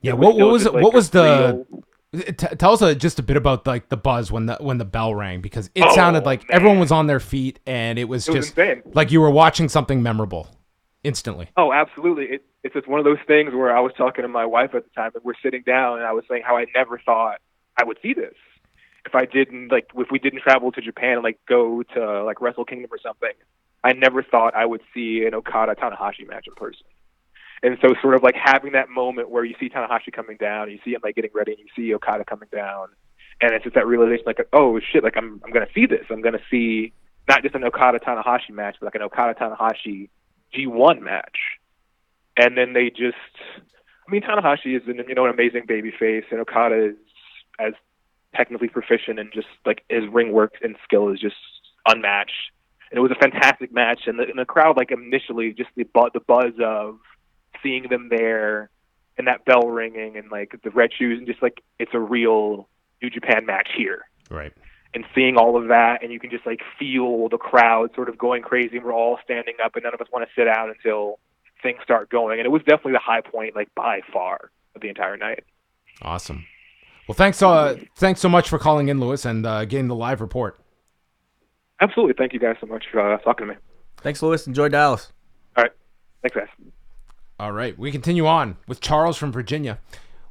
Yeah. What was the tell us just a bit about like the buzz when the bell rang, because it sounded like everyone was on their feet, and it was just insane. Like you were watching something memorable instantly. Oh, absolutely. It's just one of those things where I was talking to my wife at the time, and we're sitting down, and I was saying how I never thought I would see this. If we didn't travel to Japan and like go to like Wrestle Kingdom or something, I never thought I would see an Okada Tanahashi match in person. And so sort of like having that moment where you see Tanahashi coming down, you see him like getting ready, and you see Okada coming down, and it's just that realization like, oh shit, like I'm going to see this. I'm going to see not just an Okada Tanahashi match, but like an Okada Tanahashi G1 match. And then Tanahashi is an amazing babyface, and Okada is as technically proficient, and just like his ring work and skill is just unmatched. And it was a fantastic match, and the crowd, like initially, just the buzz of seeing them there, and that bell ringing, and like the red shoes, and just like it's a real New Japan match here, right? And seeing all of that, and you can just like feel the crowd sort of going crazy, and we're all standing up, and none of us want to sit down until things start going. And it was definitely the high point, like by far, of the entire night. Awesome. Well, thanks so much for calling in, Lewis, and getting the live report. Absolutely. Thank you guys so much for talking to me. Thanks, Lewis. Enjoy Dallas. All right. Thanks, guys. All right. We continue on with Charles from Virginia.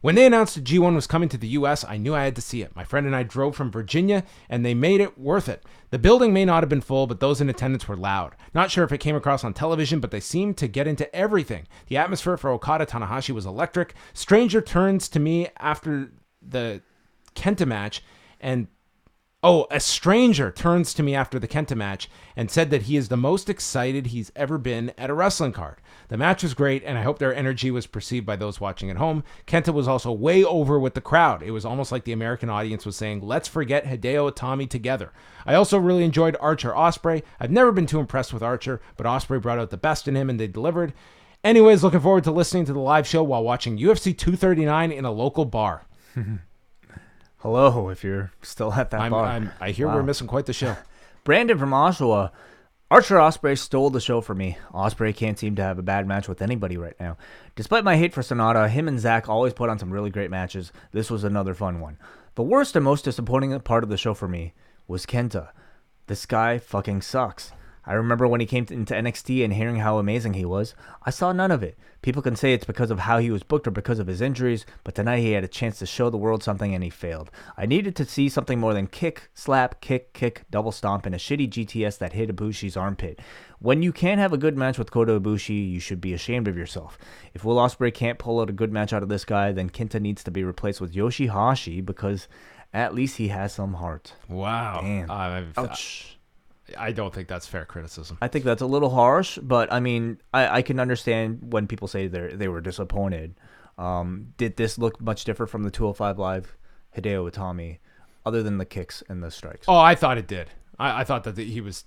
When they announced that G1 was coming to the US, I knew I had to see it. My friend and I drove from Virginia, and they made it worth it. The building may not have been full, but those in attendance were loud. Not sure if it came across on television, but they seemed to get into everything. The atmosphere for Okada Tanahashi was electric. Stranger turns to me after the Kenta match, and a stranger turns to me after the Kenta match and said that he is the most excited he's ever been at a wrestling card. The match was great, and I hope their energy was perceived by those watching at home. Kenta was also way over with the crowd. It was almost like the American audience was saying, let's forget Hideo Itami together. I also really enjoyed Archer Ospreay. I've never been too impressed with Archer, but Ospreay brought out the best in him, and they delivered. Anyways, looking forward to listening to the live show while watching UFC 239 in a local bar. Hello, if you're still at that bar. I hear we're missing quite the show. Brandon from Oshawa. Archer Ospreay stole the show for me. Ospreay can't seem to have a bad match with anybody right now. Despite my hate for Sanada, him and Zack always put on some really great matches. This was another fun one. The worst and most disappointing part of the show for me was KENTA. This guy fucking sucks. I remember when he came into NXT and hearing how amazing he was. I saw none of it. People can say it's because of how he was booked or because of his injuries, but tonight he had a chance to show the world something and he failed. I needed to see something more than kick, slap, kick, double stomp, and a shitty GTS that hit Ibushi's armpit. When you can't have a good match with Kota Ibushi, you should be ashamed of yourself. If Will Ospreay can't pull out a good match out of this guy, then KENTA needs to be replaced with Yoshihashi because at least he has some heart. Wow. Damn. Ouch. I don't think that's fair criticism. I think that's a little harsh, but I mean, I can understand when people say they were disappointed. Did this look much different from the 205 Live Hideo Itami, other than the kicks and the strikes? Oh, I thought it did. I thought that he was.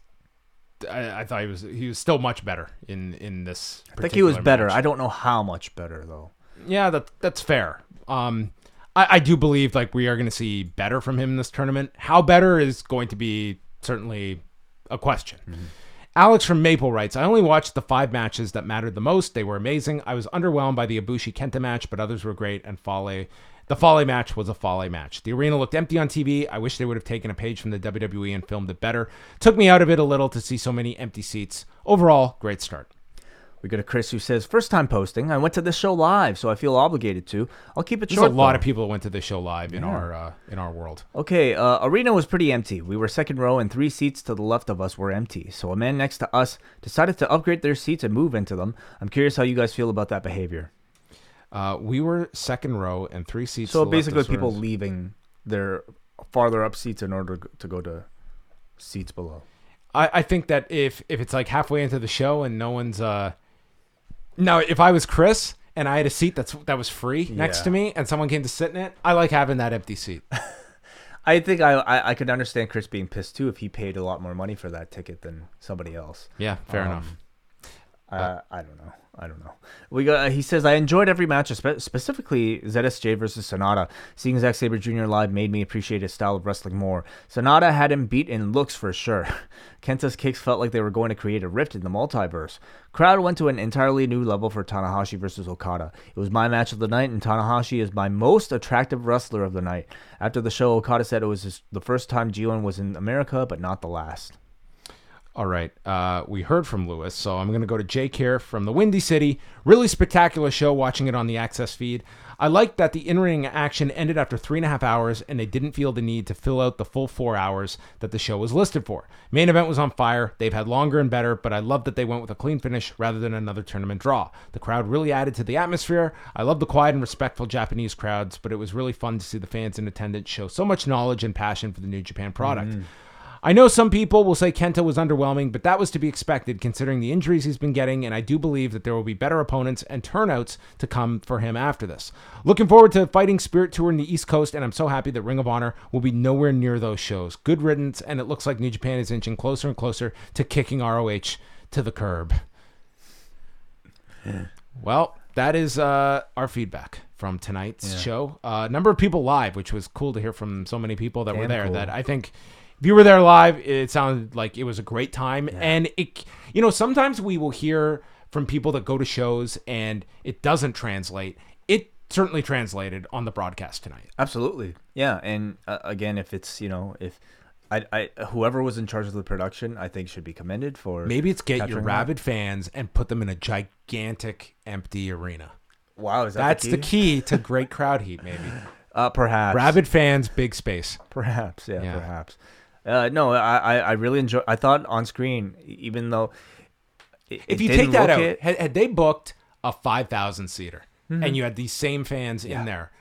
I thought he was still much better in this. I think he was better. Match. I don't know how much better though. Yeah, that's fair. I do believe like we are going to see better from him in this tournament. How better is going to be certainly a question. Mm-hmm. Alex from Maple writes, I only watched the 5 matches that mattered the most. They were amazing. I was underwhelmed by the Ibushi Kenta match, but others were great, and the Fale match was a Fale match. The arena looked empty on TV. I wish they would have taken a page from the WWE and filmed it better. Took me out of it a little to see so many empty seats. Overall, great start. We got a Chris who says, first time posting. I went to this show live, so I feel obligated to. I'll keep it short. There's a lot of people that went to this show live in our world. Okay, arena was pretty empty. We were second row and 3 seats to the left of us were empty. So a man next to us decided to upgrade their seats and move into them. I'm curious how you guys feel about that behavior. We were second row and 3 seats. So basically people leaving their farther up seats in order to go to seats below. I think that if it's like halfway into the show and no one's... Now, if I was Chris and I had a seat that was free next to me and someone came to sit in it, I like having that empty seat. I think I could understand Chris being pissed too if he paid a lot more money for that ticket than somebody else. Yeah, fair enough. I don't know. He says, I enjoyed every match, specifically ZSJ versus Sanada. Seeing Zack Sabre Jr. live made me appreciate his style of wrestling more. Sanada had him beat in looks for sure. Kenta's kicks felt like they were going to create a rift in the multiverse. Crowd went to an entirely new level for Tanahashi versus Okada. It was my match of the night, and Tanahashi is my most attractive wrestler of the night. After the show, Okada said it was the first time G1 was in America, but not the last. All right. We heard from Lewis, so I'm going to go to Jake here from the Windy City. Really spectacular show, watching it on the Access feed. I liked that the in-ring action ended after 3.5 hours, and they didn't feel the need to fill out the full 4 hours that the show was listed for. Main event was on fire. They've had longer and better, but I love that they went with a clean finish rather than another tournament draw. The crowd really added to the atmosphere. I love the quiet and respectful Japanese crowds, but it was really fun to see the fans in attendance show so much knowledge and passion for the New Japan product. Mm-hmm. I know some people will say Kenta was underwhelming, but that was to be expected considering the injuries he's been getting, and I do believe that there will be better opponents and turnouts to come for him after this. Looking forward to Fighting Spirit Tour in the East Coast, and I'm so happy that Ring of Honor will be nowhere near those shows. Good riddance, and it looks like New Japan is inching closer and closer to kicking ROH to the curb. Well, that is our feedback from tonight's show. Number of people live, which was cool to hear from so many people that were there. Cool. That I think... If you were there live, it sounded like it was a great time. Yeah. And it, sometimes we will hear from people that go to shows and it doesn't translate. It certainly translated on the broadcast tonight. Absolutely. Yeah. And again, if it's, if whoever was in charge of the production, I think should be commended for. Maybe it's get your rabid fans and put them in a gigantic empty arena. Wow. Is that That's the key to great crowd heat, maybe. Perhaps. Rabid fans, big space. Perhaps. Yeah. Perhaps. No, I really enjoy. I thought on screen, even though if you take that out, had they booked a 5,000 seater and you had these same fans in there,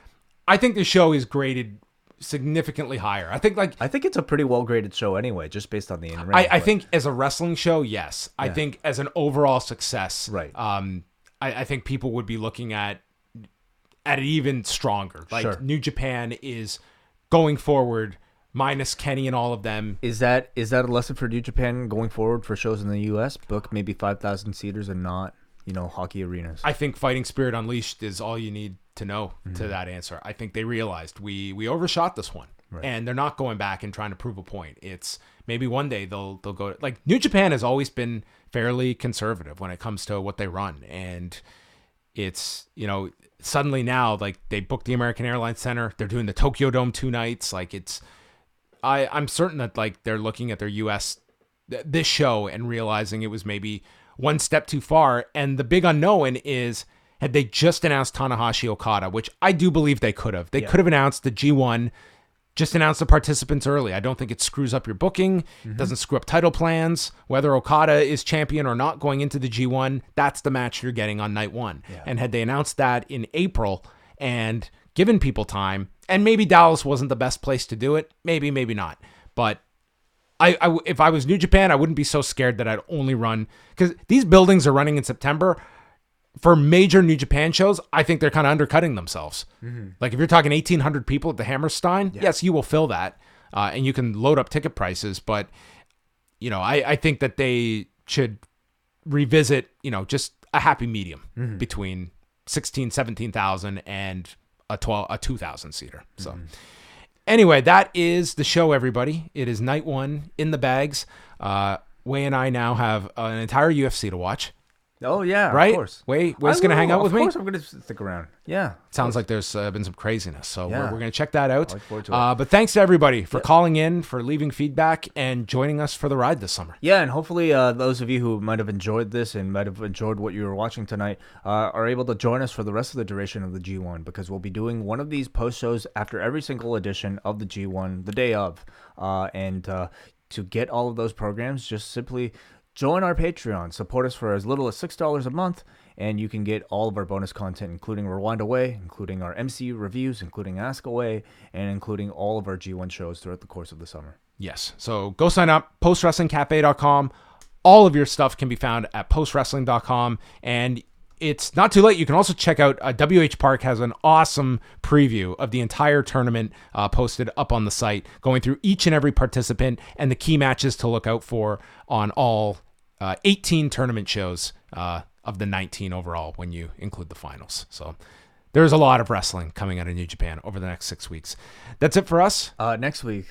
I think the show is graded significantly higher. I think it's a pretty well graded show anyway, just based on the in-ring. I think as a wrestling show, yes. I think as an overall success, right. I think people would be looking at it even stronger. Like New Japan is going forward. Minus Kenny and all of them. Is that a lesson for New Japan going forward for shows in the U.S.? Book maybe 5,000 seaters and not, hockey arenas. I think Fighting Spirit Unleashed is all you need to know to that answer. I think they realized we overshot this one. and they're not going back and trying to prove a point. It's maybe one day they'll go, like, New Japan has always been fairly conservative when it comes to what they run, and it's, you know, suddenly now, like, they booked the American Airlines Center, they're doing the Tokyo Dome 2 nights. Like, it's, I'm certain that, like, they're looking at their US this show and realizing it was maybe one step too far. And the big unknown is, had they just announced Tanahashi Okada, which I do believe they could have. They could have announced the G1, just announced the participants early. I don't think it screws up your booking. It doesn't screw up title plans. Whether Okada is champion or not going into the G1, that's the match you're getting on night 1. Yeah. And had they announced that in April and given people time, and maybe Dallas wasn't the best place to do it, maybe not. But if I was New Japan, I wouldn't be so scared that I'd only run, because these buildings are running in September. For major New Japan shows, I think they're kind of undercutting themselves. Like, if you're talking 1,800 people at the Hammerstein, yes, you will fill that, and you can load up ticket prices. But, you know, I think that they should revisit, you know, just a happy medium between 16,000, 17,000 and a 2,000 seater. So anyway, that is the show, everybody. It is night 1 in the bags. Wei and I now have an entire UFC to watch. Oh, yeah, right? Of course. Way's going to hang out with me? Of course I'm going to stick around. Yeah. Sounds like there's been some craziness. So Yeah. we're going to check that out. I look forward to it. But thanks to everybody for calling in, for leaving feedback, and joining us for the ride this summer. Yeah, and hopefully those of you who might have enjoyed this and might have enjoyed what you were watching tonight are able to join us for the rest of the duration of the G1, because we'll be doing one of these post shows after every single edition of the G1, the day of. And to get all of those programs, just simply join our Patreon. Support us for as little as $6 a month, and you can get all of our bonus content, including Rewind Away, including our MCU reviews, including Ask Away, and including all of our G1 shows throughout the course of the summer. Yes. So go sign up, postwrestlingcafe.com. All of your stuff can be found at postwrestling.com. And it's not too late. You can also check out WH Park has an awesome preview of the entire tournament posted up on the site, going through each and every participant and the key matches to look out for on all 18 tournament shows of the 19 overall when you include the finals. So there's a lot of wrestling coming out of New Japan over the next 6 weeks. That's it for us. Next week,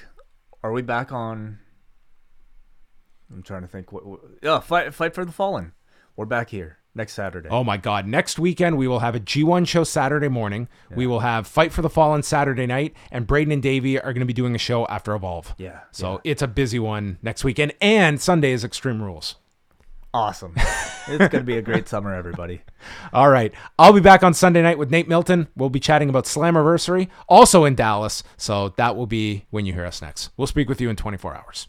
are we back on? I'm trying to think. Fight for the Fallen. We're back here next Saturday. Oh my God. Next weekend, we will have a G1 show Saturday morning. Yeah. We will have Fight for the Fallen Saturday night, and Braden and Davey are going to be doing a show after Evolve. Yeah. So it's a busy one next weekend, and Sunday is Extreme Rules. Awesome. It's going to be a great summer, everybody. All right. I'll be back on Sunday night with Nate Milton. We'll be chatting about Slammiversary, also in Dallas. So that will be when you hear us next. We'll speak with you in 24 hours.